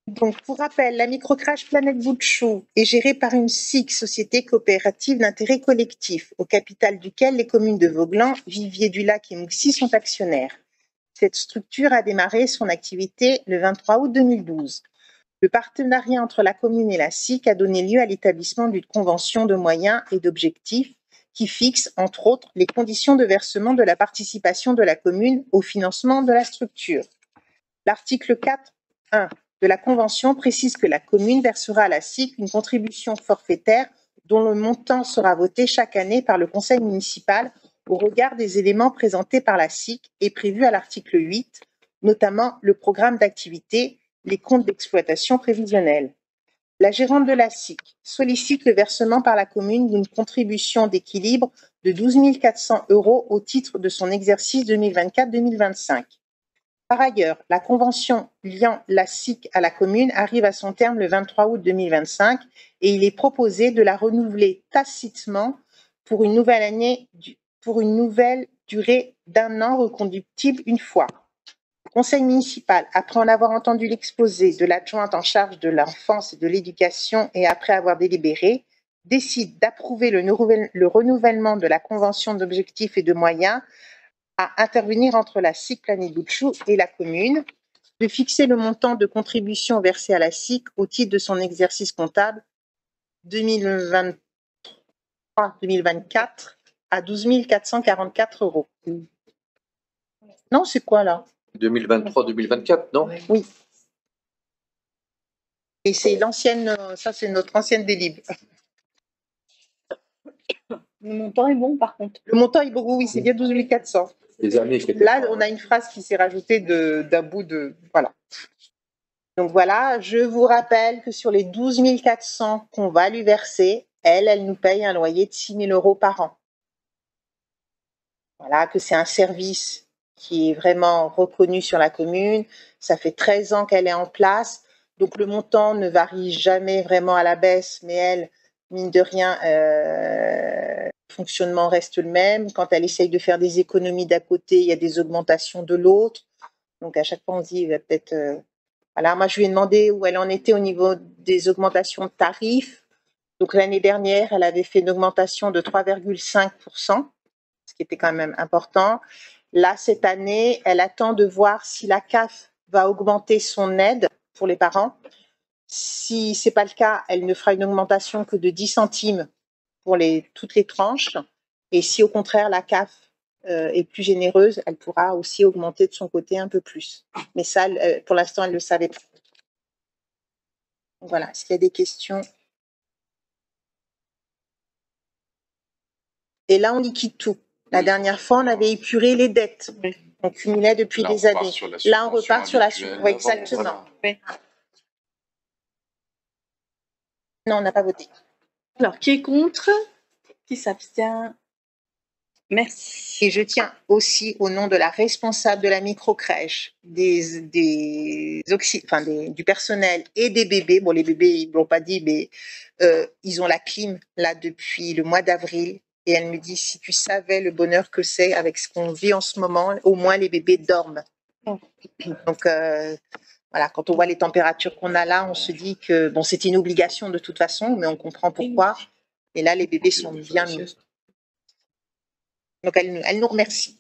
Donc, pour rappel, la microcrèche Planète Boutchou est gérée par une SIC, Société coopérative d'intérêt collectif, au capital duquel les communes de Vauglan, Viviers-du-Lac et Mouxy sont actionnaires. Cette structure a démarré son activité le 23 août 2012. Le partenariat entre la commune et la SIC a donné lieu à l'établissement d'une convention de moyens et d'objectifs qui fixe, entre autres, les conditions de versement de la participation de la commune au financement de la structure. L'article 4.1 de la convention précise que la commune versera à la SIC une contribution forfaitaire dont le montant sera voté chaque année par le conseil municipal au regard des éléments présentés par la SIC et prévus à l'article 8, notamment le programme d'activité, les comptes d'exploitation prévisionnels. La gérante de la SIC sollicite le versement par la commune d'une contribution d'équilibre de 12 400 € au titre de son exercice 2024-2025. Par ailleurs, la convention liant la SIC à la commune arrive à son terme le 23 août 2025 et il est proposé de la renouveler tacitement pour une nouvelle durée d'1 an reconductible une fois. Le conseil municipal, après en avoir entendu l'exposé de l'adjointe en charge de l'enfance et de l'éducation et après avoir délibéré, décide d'approuver le renouvellement de la convention d'objectifs et de moyens à intervenir entre la SIC Planète Boutchou et la commune, de fixer le montant de contribution versée à la SIC au titre de son exercice comptable 2023-2024 à 12 444 €. Non, c'est quoi là? 2023-2024, non? Oui. Et c'est l'ancienne, ça c'est notre ancienne délib. le montant est bon par contre. Le montant est beaucoup, oui, c'est bien 12 400. Les années qui étaient Là, pas, on a une phrase qui s'est rajoutée d'un bout de... Voilà. Donc voilà, je vous rappelle que sur les 12 400 qu'on va lui verser, elle nous paye un loyer de 6 000 € par an. Voilà, que c'est un service qui est vraiment reconnu sur la commune. Ça fait 13 ans qu'elle est en place. Donc le montant ne varie jamais vraiment à la baisse, mais elle, mine de rien, le fonctionnement reste le même. Quand elle essaye de faire des économies d'un côté, il y a des augmentations de l'autre. Donc à chaque fois, on se dit, il va peut-être... Voilà, moi je lui ai demandé où elle en était au niveau des augmentations de tarifs. Donc l'année dernière, elle avait fait une augmentation de 3,5%, ce qui était quand même important. Là, cette année, elle attend de voir si la CAF va augmenter son aide pour les parents. Si ce n'est pas le cas, elle ne fera une augmentation que de 10 centimes pour toutes les tranches. Et si au contraire la CAF est plus généreuse, elle pourra aussi augmenter de son côté un peu plus. Mais ça, pour l'instant, elle ne le savait pas. Voilà, est-ce qu'il y a des questions? Et là, on liquide tout. La dernière fois, on avait épuré les dettes. On cumulait depuis des années. Là, on repart sur la subvention. Oui, exactement. Oui. Non, on n'a pas voté. Alors, qui est contre? Qui s'abstient? Merci. Et je tiens aussi, au nom de la responsable de la microcrèche, du personnel et des bébés. Bon, les bébés, ils ne l'ont pas dit, mais ils ont la clim là depuis le mois d'avril. Et elle me dit, si tu savais le bonheur que c'est avec ce qu'on vit en ce moment, au moins les bébés dorment. Donc, voilà, quand on voit les températures qu'on a là, on se dit que, bon, c'est une obligation de toute façon, mais on comprend pourquoi. Et là, les bébés sont bien mieux. Donc, elle nous remercie.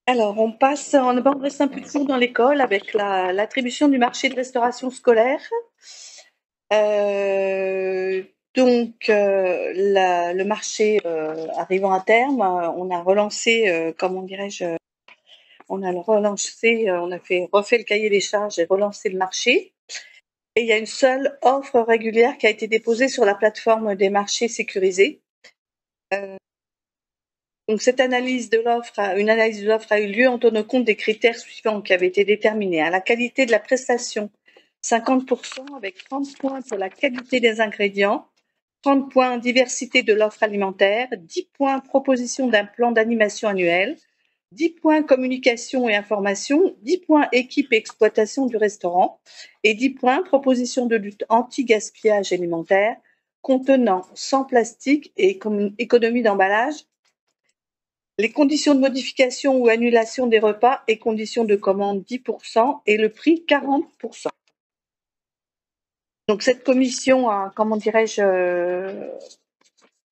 Alors, on reste un peu toujours dans l'école avec l'attribution du marché de restauration scolaire. Le marché arrivant à terme, on a relancé, comment dirais-je, on a refait le cahier des charges et relancé le marché. Et il y a une seule offre régulière qui a été déposée sur la plateforme des marchés sécurisés. Donc, une analyse de l'offre a eu lieu en tenant compte des critères suivants qui avaient été déterminés. La qualité de la prestation, 50% avec 30 points pour la qualité des ingrédients, 30 points diversité de l'offre alimentaire, 10 points proposition d'un plan d'animation annuel, 10 points communication et information, 10 points équipe et exploitation du restaurant et 10 points proposition de lutte anti-gaspillage alimentaire contenant sans plastique et économie d'emballage. Les conditions de modification ou annulation des repas et conditions de commande 10% et le prix 40%. Donc cette commission a, comment dirais-je,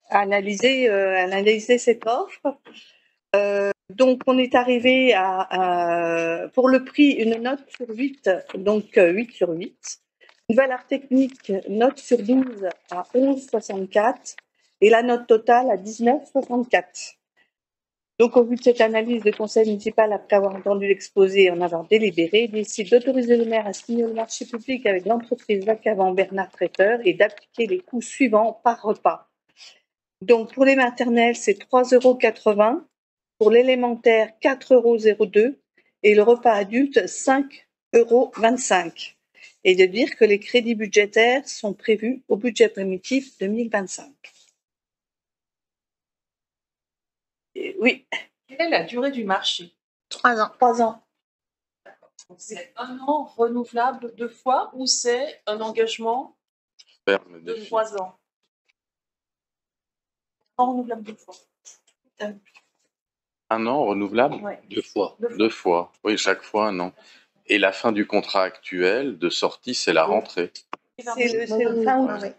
analysé cette offre. Donc on est arrivé pour le prix, une note sur 8, donc 8 sur 8. Une valeur technique, note sur 12 à 11,64 et la note totale à 19,64. Donc, au vu de cette analyse, le conseil municipal, après avoir entendu l'exposé et en avoir délibéré, décide d'autoriser le maire à signer le marché public avec l'entreprise Vacavant Bernard Traiteur et d'appliquer les coûts suivants par repas. Donc, pour les maternelles, c'est 3,80 €, pour l'élémentaire, 4,02 € et le repas adulte, 5,25 €. Et de dire que les crédits budgétaires sont prévus au budget primitif 2025. Oui. Quelle est la durée du marché? 3 ans. 3 ans. C'est 1 an renouvelable 2 fois ou c'est un engagement Ferme de défi. 3 ans? Renouvelable 2 fois. 1 an renouvelable? Ouais. 2 fois. 2 fois. Oui, chaque fois 1 an. Et la fin du contrat actuel de sortie, c'est la rentrée. C'est le fin août. Ouais.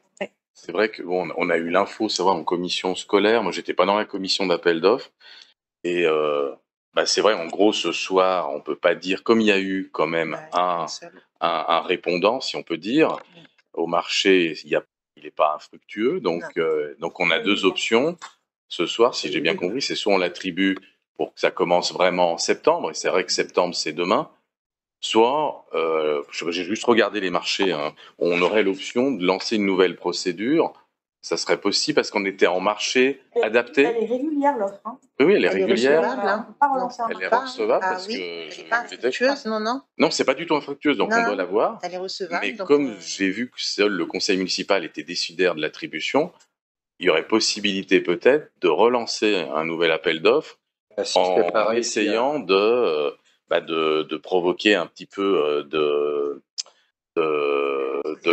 C'est vrai que bon, on a eu l'info, c'est vrai, en commission scolaire. Moi, j'étais pas dans la commission d'appel d'offres. Et c'est vrai, en gros, ce soir, on peut pas dire, comme il y a eu quand même un répondant, si on peut dire, au marché, il n'est pas infructueux. Donc on a 2 options. Ce soir, si j'ai bien compris, c'est soit on l'attribue pour que ça commence vraiment en septembre, et c'est vrai que septembre, c'est demain, soit, j'ai juste regardé les marchés, hein, on aurait l'option de lancer une nouvelle procédure. Ça serait possible parce qu'on était en marché adapté. Elle est régulière, l'offre. Hein. Oui, elle est régulière. recevable, hein. On peut pas relancer un Elle est marché. recevable Ah parce oui, que elle n'est pas infructueuse, non. non, c'est pas du tout infructueuse, donc Non, on non. doit l'avoir. Elle est recevable. Mais donc, comme j'ai vu que seul le conseil municipal était décidaire de l'attribution, il y aurait possibilité peut-être de relancer un nouvel appel d'offres en essayant de provoquer un petit peu de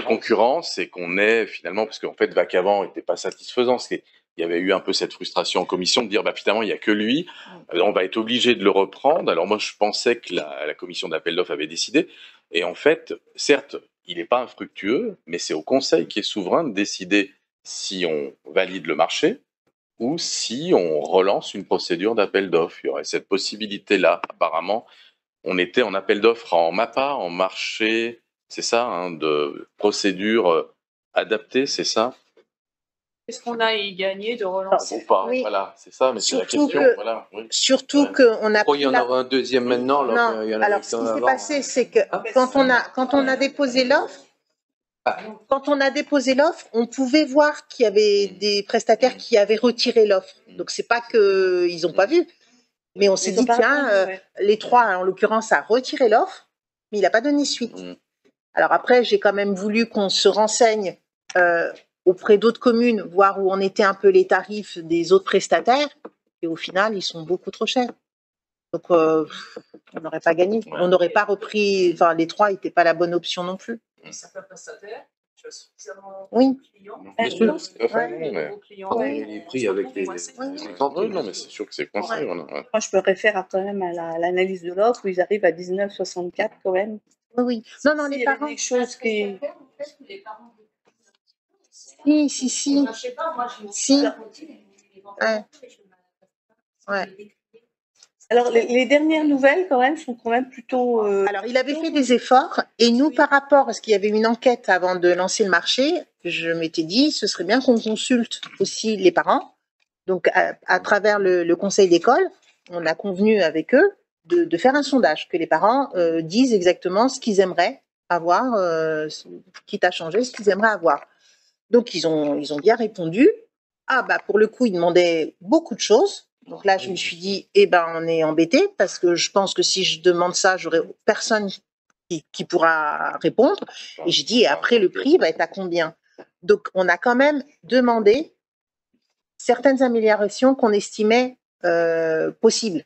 concurrence et qu'on ait finalement, parce qu'en fait Vacavant n'était pas satisfaisant, il y avait eu un peu cette frustration en commission de dire finalement il n'y a que lui, on va être obligé de le reprendre. Alors moi je pensais que la commission d'appel d'offres avait décidé, et en fait certes il n'est pas infructueux, mais c'est au conseil qui est souverain de décider si on valide le marché ou si on relance une procédure d'appel d'offres. Il y aurait cette possibilité-là. Apparemment, on était en appel d'offres en MAPA, en marché, c'est ça, hein, de procédure adaptée, c'est ça? Est-ce qu'on a y gagné de relancer? Ou pas, Oui. Voilà, c'est ça, mais c'est la Surtout question. que- Voilà, oui. Surtout Ouais. qu'on a Pourquoi il y en aura un deuxième maintenant? Non, qu'il y en avait alors ce qu'un qui s'est avant passé, c'est que quand on a déposé l'offre, on pouvait voir qu'il y avait des prestataires qui avaient retiré l'offre. Donc c'est pas qu'ils n'ont pas vu, mais on s'est dit tiens, les 3 en l'occurrence a retiré l'offre, mais il n'a pas donné suite. Alors après, j'ai quand même voulu qu'on se renseigne auprès d'autres communes, voir où en étaient un peu les tarifs des autres prestataires, et au final, ils sont beaucoup trop chers. Donc, on n'aurait pas gagné. On n'aurait pas repris, enfin, les 3 n'étaient pas la bonne option non plus. Certains prestataires, tu as suffisamment Oui. de clients. Bien sûr, Parce que ouais. les nouveaux clients, Oui, les prix avec les Oui, non, mais c'est sûr que c'est coincé. Voilà. Ouais. Moi, je me réfère quand même à l'analyse de l'offre où ils arrivent à 19,64 quand même. Oui. Non, S'il les y avait parents. des choses qui... Si. Je sais pas, moi, je Si. Ouais. Alors, les dernières nouvelles, quand même, sont quand même plutôt... Alors, il avait fait des efforts, et nous, par rapport, parce qu'il y avait une enquête avant de lancer le marché, je m'étais dit, ce serait bien qu'on consulte aussi les parents. Donc, à travers le conseil d'école, on a convenu avec eux de faire un sondage, que les parents disent exactement ce qu'ils aimeraient avoir, quitte à changer, ce qu'ils aimeraient avoir. Donc, ils ont bien répondu. Pour le coup, ils demandaient beaucoup de choses. Donc là, je me suis dit, eh ben, on est embêté parce que je pense que si je demande ça, j'aurai personne qui pourra répondre. Et j'ai dit, et après, le prix va être à combien? Donc, on a quand même demandé certaines améliorations qu'on estimait possibles.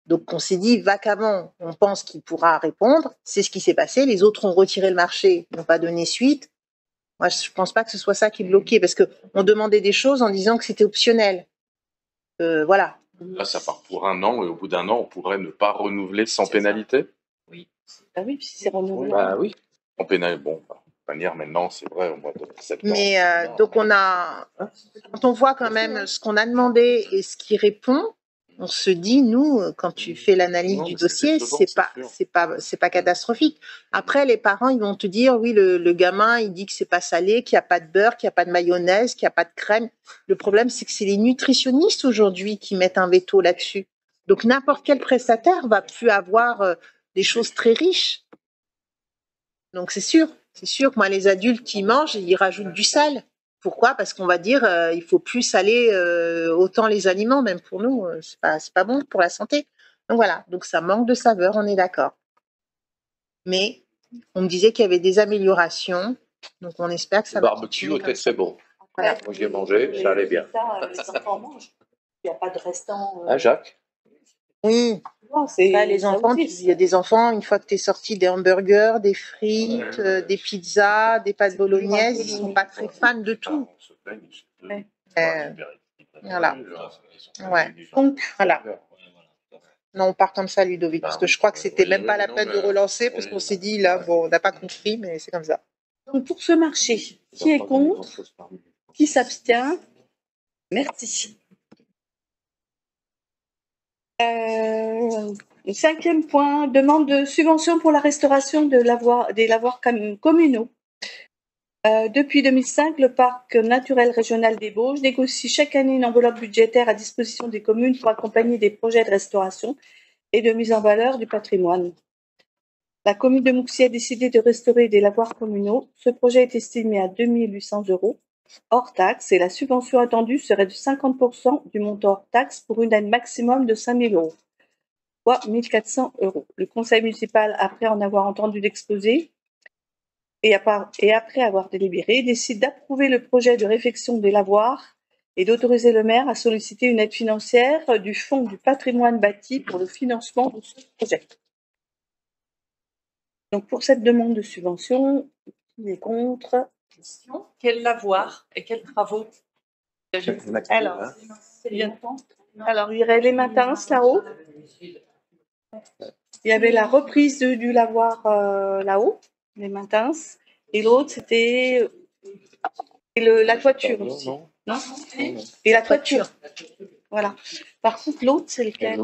Donc, on s'est dit, vacamment, on pense qu'il pourra répondre. C'est ce qui s'est passé. Les autres ont retiré le marché, n'ont pas donné suite. Moi, je pense pas que ce soit ça qui bloquait parce qu'on demandait des choses en disant que c'était optionnel. Voilà. Là, ça part pour 1 an, et au bout d'1 an, on pourrait ne pas renouveler sans pénalité? Ah oui, puis c'est renouvelé. Bah oui. En pénal, bon, de toute manière, maintenant, c'est vrai, au mois de septembre. Mais donc quand on voit quand même ce qu'on a demandé et ce qui répond, on se dit, nous, quand tu fais l'analyse du dossier, c'est pas catastrophique. Après, les parents, ils vont te dire, oui, le gamin, il dit que c'est pas salé, qu'il n'y a pas de beurre, qu'il n'y a pas de mayonnaise, qu'il n'y a pas de crème. Le problème, c'est que c'est les nutritionnistes aujourd'hui qui mettent un veto là-dessus. Donc n'importe quel prestataire va plus avoir des choses très riches. Donc c'est sûr que moi, les adultes qui mangent, ils rajoutent du sel. Pourquoi? Parce qu'on va dire il faut plus saler autant les aliments, même pour nous, c'est pas bon pour la santé. Donc voilà, donc ça manque de saveur, on est d'accord. Mais on me disait qu'il y avait des améliorations, donc on espère que ça Le va barbecue continuer était très bon. Voilà. Moi, j'ai mangé, ça allait bien. Les enfants mangent. Il n'y a pas de restant. Hein, Jacques? Oui, là, les enfants, il y a des enfants, une fois que tu es sorti des hamburgers, des frites, des pizzas, des pâtes bolognaises, ils sont pas très fans de tout. Voilà. Ouais. Donc, voilà. Non, on part comme ça, Ludovic, parce que je crois que c'était même pas la peine de relancer, parce qu'on s'est dit, là, bon, on n'a pas compris, mais c'est comme ça. Donc pour ce marché, qui est contre? Qui s'abstient? Merci. 5e point, demande de subvention pour la restauration des lavoirs communaux. Depuis 2005, le parc naturel régional des Bauges négocie chaque année une enveloppe budgétaire à disposition des communes pour accompagner des projets de restauration et de mise en valeur du patrimoine. La commune de Mouxies a décidé de restaurer des lavoirs communaux. Ce projet est estimé à 2 800 € hors taxe et la subvention attendue serait de 50% du montant hors taxe pour une aide maximum de 5 000 €, soit 1 400 €. Le conseil municipal, après en avoir entendu l'exposé et après avoir délibéré, décide d'approuver le projet de réfection des lavoirs et d'autoriser le maire à solliciter une aide financière du Fonds du patrimoine bâti pour le financement de ce projet. Donc, pour cette demande de subvention, qui est contre? Quel lavoir et quels travaux? Alors, alors, il y aurait les matins là-haut. Il y avait la reprise du lavoir là-haut, les matins. Et l'autre, c'était la toiture aussi. Non? Et la toiture. Voilà. Par contre, l'autre, c'est lequel?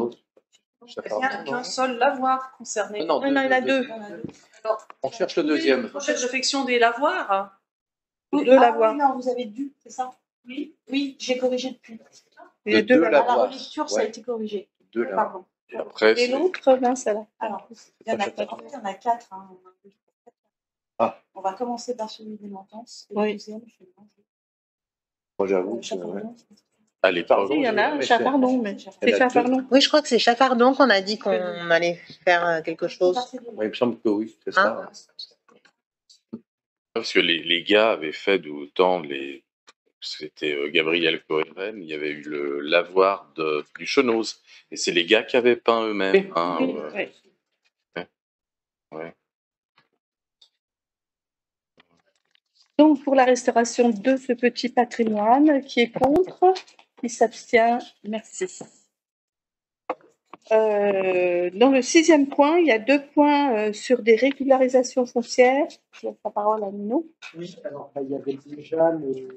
Il n'y a qu'un seul lavoir concerné. Non, Non, il y en a deux. Alors, on cherche le deuxième. Projet de réfection des lavoirs. Deux lavoirs. Oui, non, vous avez dû, c'est ça? Oui. Oui, j'ai corrigé depuis. Il y a deux À lavoirs. la relecture, ça a été corrigé. Deux lavoirs. Pardon. Et après, Et l'autre, ben, ça là. Alors, il y en a quatre. Hein. Ah. On va commencer par celui des Mentances. Oui. Le deuxième, je vais Moi, j'avoue. allez, pardon. Il y en a un, Chafardon, mais c'est Chafardon. Oui, je crois que c'est Chafardon qu'on a dit qu'on allait faire quelque chose. Il me semble que oui, c'est ça. Parce que les gars avaient fait d'autant c'était Gabriel Cohen, il y avait eu le lavoir du Chenose. Et c'est les gars qui avaient peint eux-mêmes. Hein, Oui. ouais. Donc, pour la restauration de ce petit patrimoine, qui est contre, qui s'abstient, merci. Dans le 6e point, il y a 2 points sur des régularisations foncières. Je laisse la parole à Nino. Oui, alors il y avait déjà les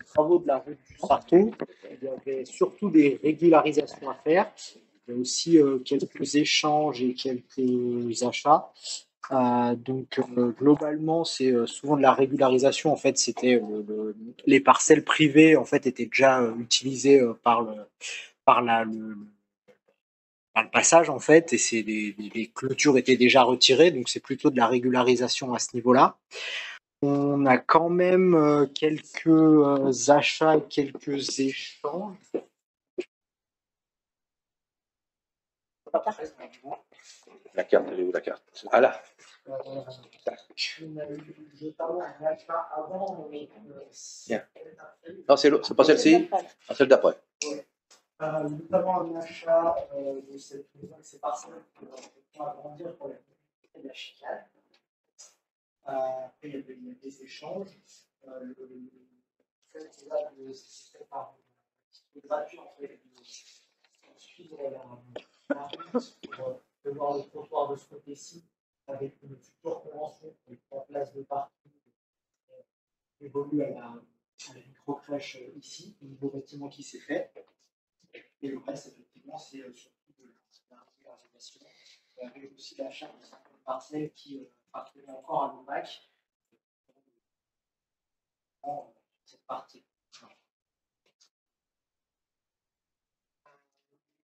travaux de la route du Sarton. Il y avait surtout des régularisations à faire. Il y a aussi quelques échanges et quelques achats. Globalement, c'est souvent de la régularisation. En fait, c'était les parcelles privées en fait étaient déjà utilisées par le passage en fait, et les clôtures étaient déjà retirées, donc c'est plutôt de la régularisation à ce niveau-là. On a quand même quelques achats et quelques échanges. La carte, elle est où la carte? Ah là. On a eu notamment un achat avant, mais Tiens. Non, c'est pas celle-ci, celle d'après. notamment un achat de ces parcelles pour agrandir pour la chicane. Après, il y a des échanges. Le fait qu'il y a gratuit en fait de suivre la route pour voir le trottoir de ce côté-ci avec une future convention pour les 3 places de parking évolue à la micro-crèche ici, au nouveau bâtiment qui s'est fait. Et le reste, effectivement, c'est surtout de la régularisation. Avec aussi l'achat de certaines parcelles qui appartenaient encore à l'OPAC. Cette partie.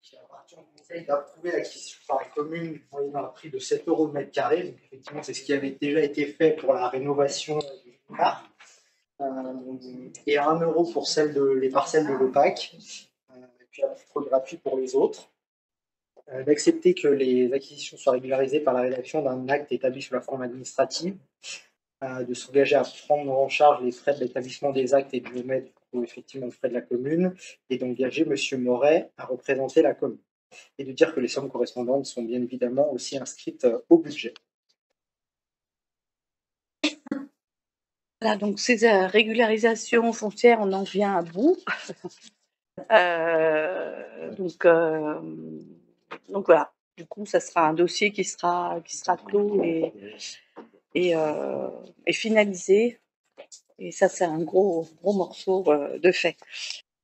Qui appartient au conseil d'approuver l'acquisition par la commune moyennant un prix de 7 € le mètre carré. Donc, effectivement, c'est ce qui avait déjà été fait pour la rénovation du parc. Et à 1 € pour les parcelles de l'OPAC. Et puis à titre gratuit pour les autres. D'accepter que les acquisitions soient régularisées par la rédaction d'un acte établi sous la forme administrative, de s'engager à prendre en charge les frais de l'établissement des actes et de mettre effectivement les frais de la commune, et d'engager M. Moret à représenter la commune. Et de dire que les sommes correspondantes sont bien évidemment aussi inscrites au budget. Voilà, donc ces régularisations foncières, on en vient à bout. Donc voilà, du coup, ça sera un dossier qui sera clos et finalisé. Et ça, c'est un gros morceau de fait.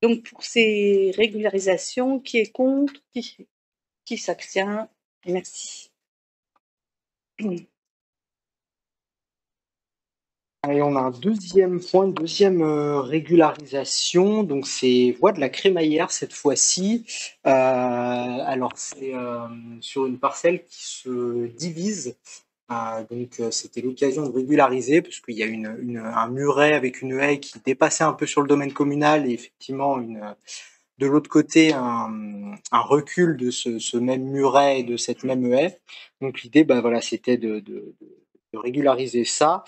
Donc pour ces régularisations, qui est contre, qui s'abstient? Merci. Et on a un deuxième point, une deuxième régularisation, donc c'est voie de la Crémaillère cette fois-ci. Alors c'est sur une parcelle qui se divise, donc c'était l'occasion de régulariser parce qu'il y a un muret avec une haie qui dépassait un peu sur le domaine communal et effectivement de l'autre côté un recul de ce même muret et de cette même haie. Donc l'idée, voilà, c'était de régulariser ça.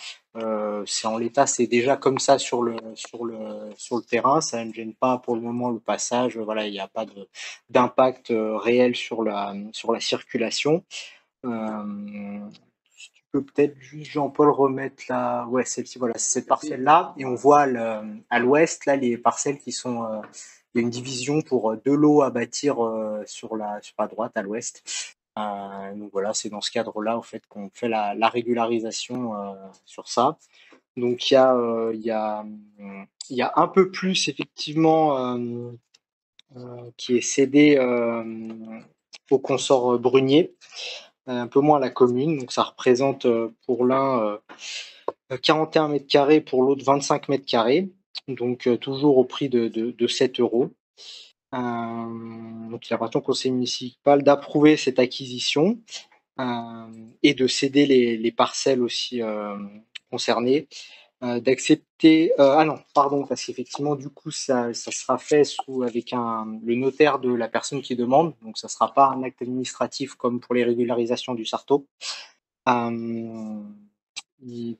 C'est en l'état, c'est déjà comme ça sur le terrain, ça ne gêne pas pour le moment le passage, voilà, il n'y a pas d'impact réel sur la circulation. Si tu peux peut-être juste, Jean-Paul, remettre celle-ci, voilà, c'est cette parcelle-là, et on voit à l'ouest, là, les parcelles qui sont, il y a une division pour 2 lots à bâtir sur la droite, à l'ouest. Donc voilà, c'est dans ce cadre-là en fait qu'on fait la régularisation sur ça. Donc il y a un peu plus effectivement qui est cédé au consort Brunier, un peu moins à la commune. Donc ça représente pour l'un 41 mètres carrés, pour l'autre 25 mètres carrés. Donc toujours au prix de 7 €. Donc il appartient au conseil municipal d'approuver cette acquisition et de céder les parcelles aussi concernées, d'accepter parce qu'effectivement du coup ça sera fait avec le notaire de la personne qui demande, donc ça sera pas un acte administratif comme pour les régularisations du Sarto.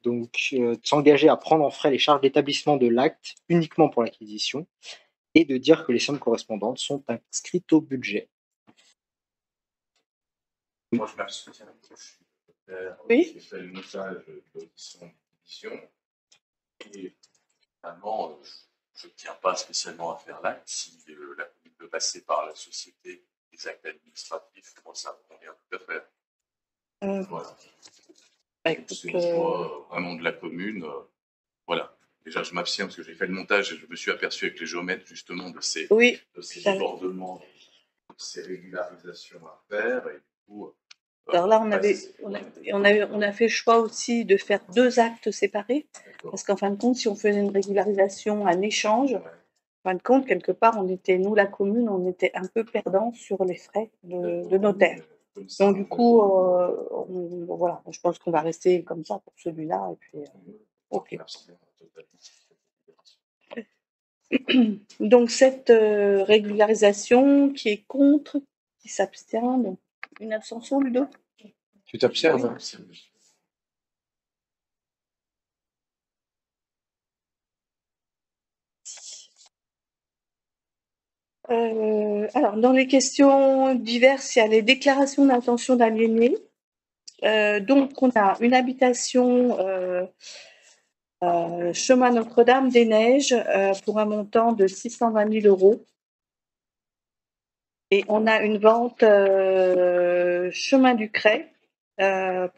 Donc s'engager à prendre en frais les charges d'établissement de l'acte uniquement pour l'acquisition, et de dire que les sommes correspondantes sont inscrites au budget. Moi, je m'abstiens. Oui. J'ai fait le message d'édition. Et finalement, je ne tiens pas spécialement à faire l'acte. Si la commune peut passer par la société des actes administratifs, moi, ça me convient tout à fait. Voilà. C'est le choix vraiment de la commune. Voilà. Déjà, je m'abstiens parce que j'ai fait le montage et je me suis aperçu avec les géomètres justement de ces débordements, de ces régularisations à faire. Et du coup, alors là, on a fait le choix aussi de faire 2 actes séparés, parce qu'en fin de compte, si on faisait une régularisation, un échange, en fin de compte, quelque part, nous, la commune, on était un peu perdants sur les frais de notaire. Donc du coup, voilà, je pense qu'on va rester comme ça pour celui-là. Et puis, ok. Donc cette régularisation, qui est contre, qui s'abstient, donc Une abstention, Ludo? Tu t'abstiens? Alors, dans les questions diverses, il y a les déclarations d'intention d'aliéner. Donc, on a une habitation chemin Notre-Dame-des-Neiges pour un montant de 620 000 €. Et on a une vente chemin du Cray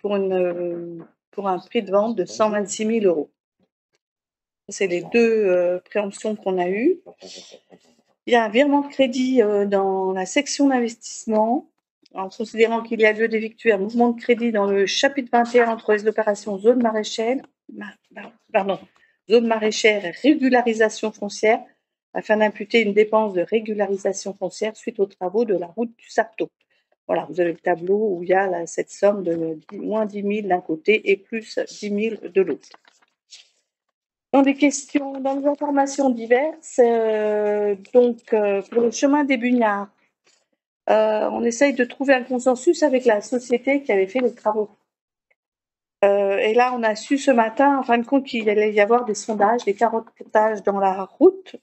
pour un prix de vente de 126 000 €. C'est les deux préemptions qu'on a eues. Il y a un virement de crédit dans la section d'investissement, en considérant qu'il y a lieu d'effectuer un mouvement de crédit dans le chapitre 21 entre les opérations zone maraîchère et régularisation foncière, afin d'imputer une dépense de régularisation foncière suite aux travaux de la route du Sarto. Voilà, vous avez le tableau où il y a cette somme de moins 10 000 d'un côté et plus 10 000 de l'autre. Dans les informations diverses, pour le chemin des Bugnards, on essaye de trouver un consensus avec la société qui avait fait les travaux. Et là, on a su ce matin, en fin de compte, qu'il allait y avoir des sondages, des carottages dans la route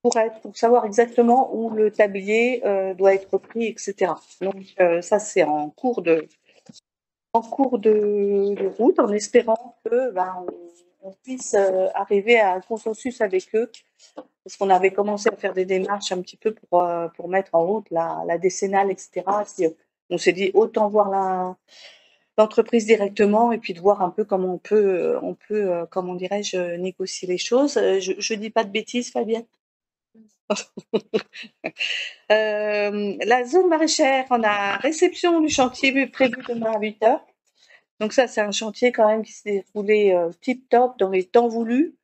pour savoir exactement où le tablier doit être pris, etc. Donc ça, c'est en cours de route, en espérant que on puisse arriver à un consensus avec eux, parce qu'on avait commencé à faire des démarches un petit peu pour mettre en route la décennale, etc. Puis, on s'est dit autant voir l'entreprise directement et puis de voir un peu comment on peut comment dirais-je, négocier les choses. Je dis pas de bêtises, Fabienne? La zone maraîchère, on a réception du chantier prévu demain à 8 h. Donc ça, c'est un chantier quand même qui s'est déroulé tip-top dans les temps voulus,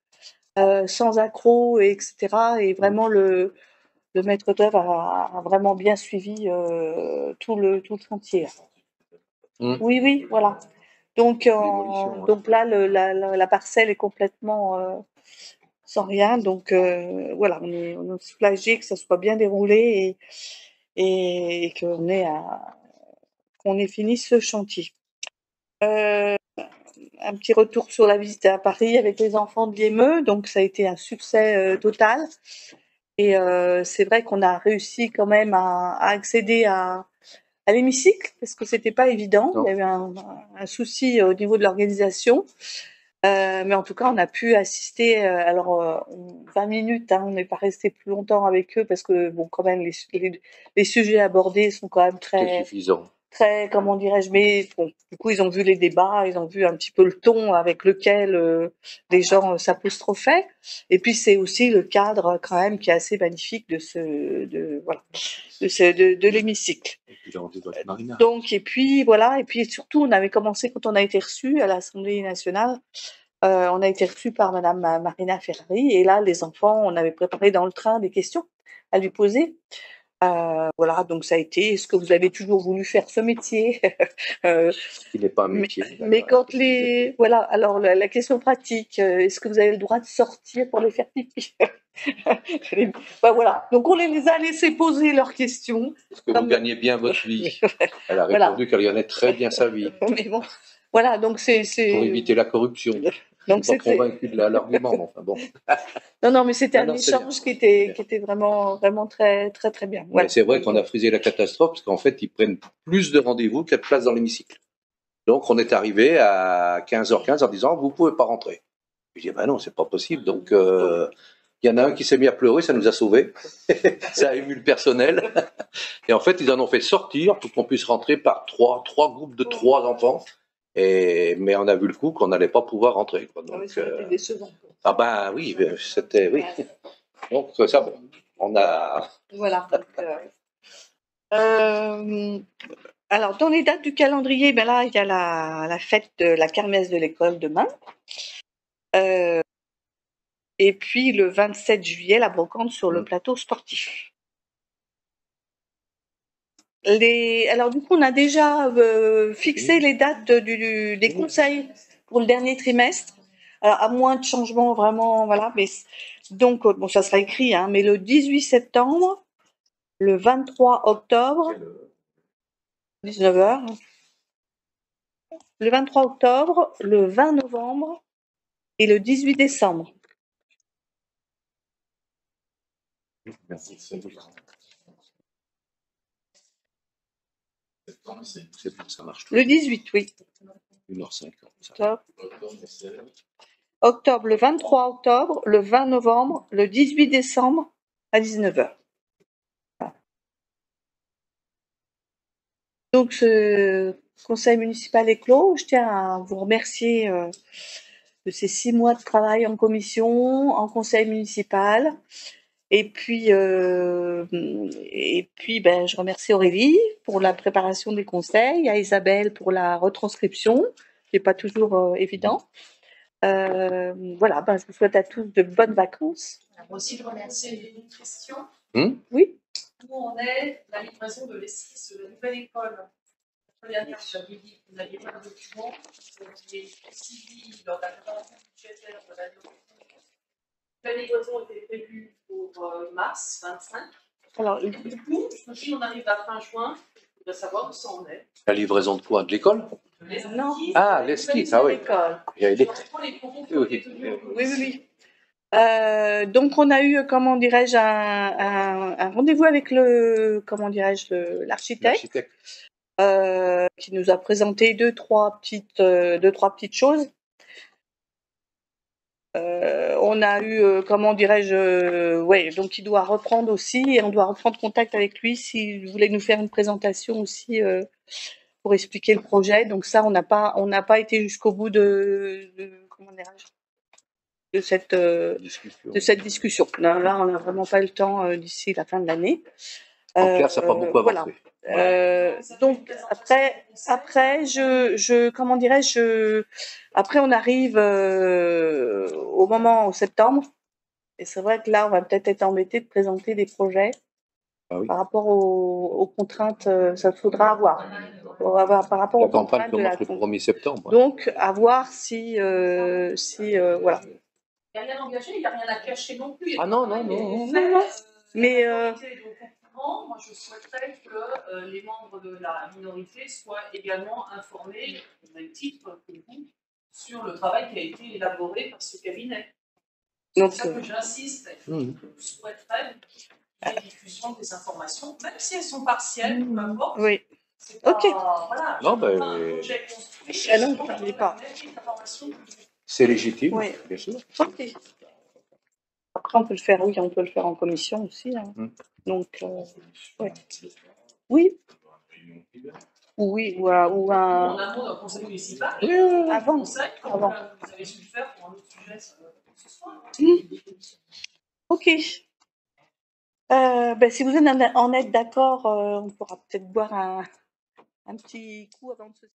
sans accroc, etc. Et vraiment, le maître d'œuvre a vraiment bien suivi tout le chantier. Oui, voilà. Donc là, la parcelle est complètement sans rien. Donc voilà, on est soulagé que ça soit bien déroulé et qu'on ait fini ce chantier. Un petit retour sur la visite à Paris avec les enfants de l'IME, donc ça a été un succès total. Et c'est vrai qu'on a réussi quand même à accéder à l'hémicycle, parce que c'était pas évident. Il y avait un souci au niveau de l'organisation. Mais en tout cas, on a pu assister, 20 minutes, on n'est pas resté plus longtemps avec eux, parce que bon, quand même, les sujets abordés sont quand même très suffisants. Très, comment dirais-je, mais bon, du coup, ils ont vu les débats, ils ont vu un petit peu le ton avec lequel les gens s'apostrophaient. Et puis, c'est aussi le cadre quand même qui est assez magnifique de l'hémicycle. Donc, et puis voilà, et puis surtout, on avait commencé quand on a été reçus à l'Assemblée nationale. On a été reçus par Madame Marina Ferrari, et là, les enfants, on avait préparé dans le train des questions à lui poser. Voilà, donc ça a été: est-ce que vous avez toujours voulu faire ce métier? Il n'est pas un métier. Mais quand voilà, alors la question pratique, est-ce que vous avez le droit de sortir pour les faire pipi? Voilà, donc on les a laissés poser leurs questions. Est-ce que vous gagnez bien votre vie? Elle a répondu qu'elle gagnait très bien sa vie. Mais bon, voilà, donc c'est pour éviter la corruption. Donc je ne suis pas convaincu de l'argument, mais enfin bon. Non, mais c'était un échange qui était vraiment, vraiment très, très, très bien. Voilà. C'est vrai qu'on a frisé la catastrophe, parce qu'en fait, ils prennent plus de rendez-vous qu'il y a de place dans l'hémicycle. Donc, on est arrivé à 15h15 en disant: vous ne pouvez pas rentrer. Je dis: ben non, c'est pas possible. Donc, il y en a un qui s'est mis à pleurer, ça nous a sauvés. Ça a ému le personnel. Et en fait, ils en ont fait sortir pour qu'on puisse rentrer par trois groupes de 3 enfants. Mais on a vu le coup qu'on n'allait pas pouvoir rentrer, quoi. Donc, c'était décevant. Ah ben oui, c'était... Oui. Donc ça, bon, on a... Voilà. Alors, dans les dates du calendrier, ben là, il y a la fête de la kermesse de l'école demain. Et puis, le 27 juillet, la brocante sur le plateau sportif. Alors, du coup, on a déjà fixé les dates des conseils pour le dernier trimestre. Alors, à moins de changements, vraiment, voilà. Mais, donc, bon, ça sera écrit, hein, mais le 18 septembre, le 23 octobre 19h. Le 23 octobre, le 20 novembre et le 18 décembre. C'est bon, ça marche. Le 18, oui. 1h50. Octobre, le 23 octobre, le 20 novembre, le 18 décembre à 19h. Donc, ce conseil municipal est clos. Je tiens à vous remercier de ces 6 mois de travail en commission, en conseil municipal. Et puis, ben, je remercie Aurélie pour la préparation des conseils, à Isabelle pour la retranscription, qui n'est pas toujours évident. Voilà, ben, je vous souhaite à tous de bonnes vacances. Moi aussi, je remercie une question. Oui. Où en est la livraison de l'esquisse de la nouvelle école? La dernière, vous avez dit que vous n'aviez pas de document. Vous aviez suivi lors de la préparation budgétaire de l'année. La livraison était prévue pour mars 25. Alors, du coup, si on arrive à fin juin, je voudrais savoir où ça en est. La livraison de quoi? De l'école? Non. Ah, l'esquisse, ah oui. Oui. Donc on a eu, comment dirais-je, un rendez-vous avec l'architecte, qui nous a présenté deux, trois petites choses. On a eu, comment dirais-je, donc il doit reprendre aussi, et on doit reprendre contact avec lui s'il voulait nous faire une présentation aussi pour expliquer le projet. Donc ça, on n'a pas été jusqu'au bout comment dirais-je, de cette discussion. Là, on n'a vraiment pas eu le temps d'ici la fin de l'année. En clair, ça n'a pas beaucoup avancé. Voilà. Donc après, comment dirais-je, après on arrive au moment en septembre, et c'est vrai que là, on va peut-être être embêté de présenter des projets par rapport aux contraintes. Ça faudra avoir. Par rapport la aux campagne contraintes de la commence le 1er septembre. Donc, à voir si voilà. Il n'y a rien engagé, il n'y a rien à cacher non plus. Ah non. Mais moi, je souhaiterais que les membres de la minorité soient également informés, au même titre que vous, sur le travail qui a été élaboré par ce cabinet. C'est pour ça que j'insiste. Je souhaiterais la diffusion des informations, même si elles sont partielles, peu importe. Oui. Ok. Voilà, non, ben. Non, je ne pas. C'est légitime, oui. Bien sûr. Ok. Après, on peut le faire en commission aussi. Hein. Donc, ouais. Oui. Oui, ou un. En amont d'un conseil municipal. Avant. Vous avez su le faire pour un autre sujet ce soir. Ok. Ben, si vous en êtes d'accord, on pourra peut-être boire un petit coup avant de se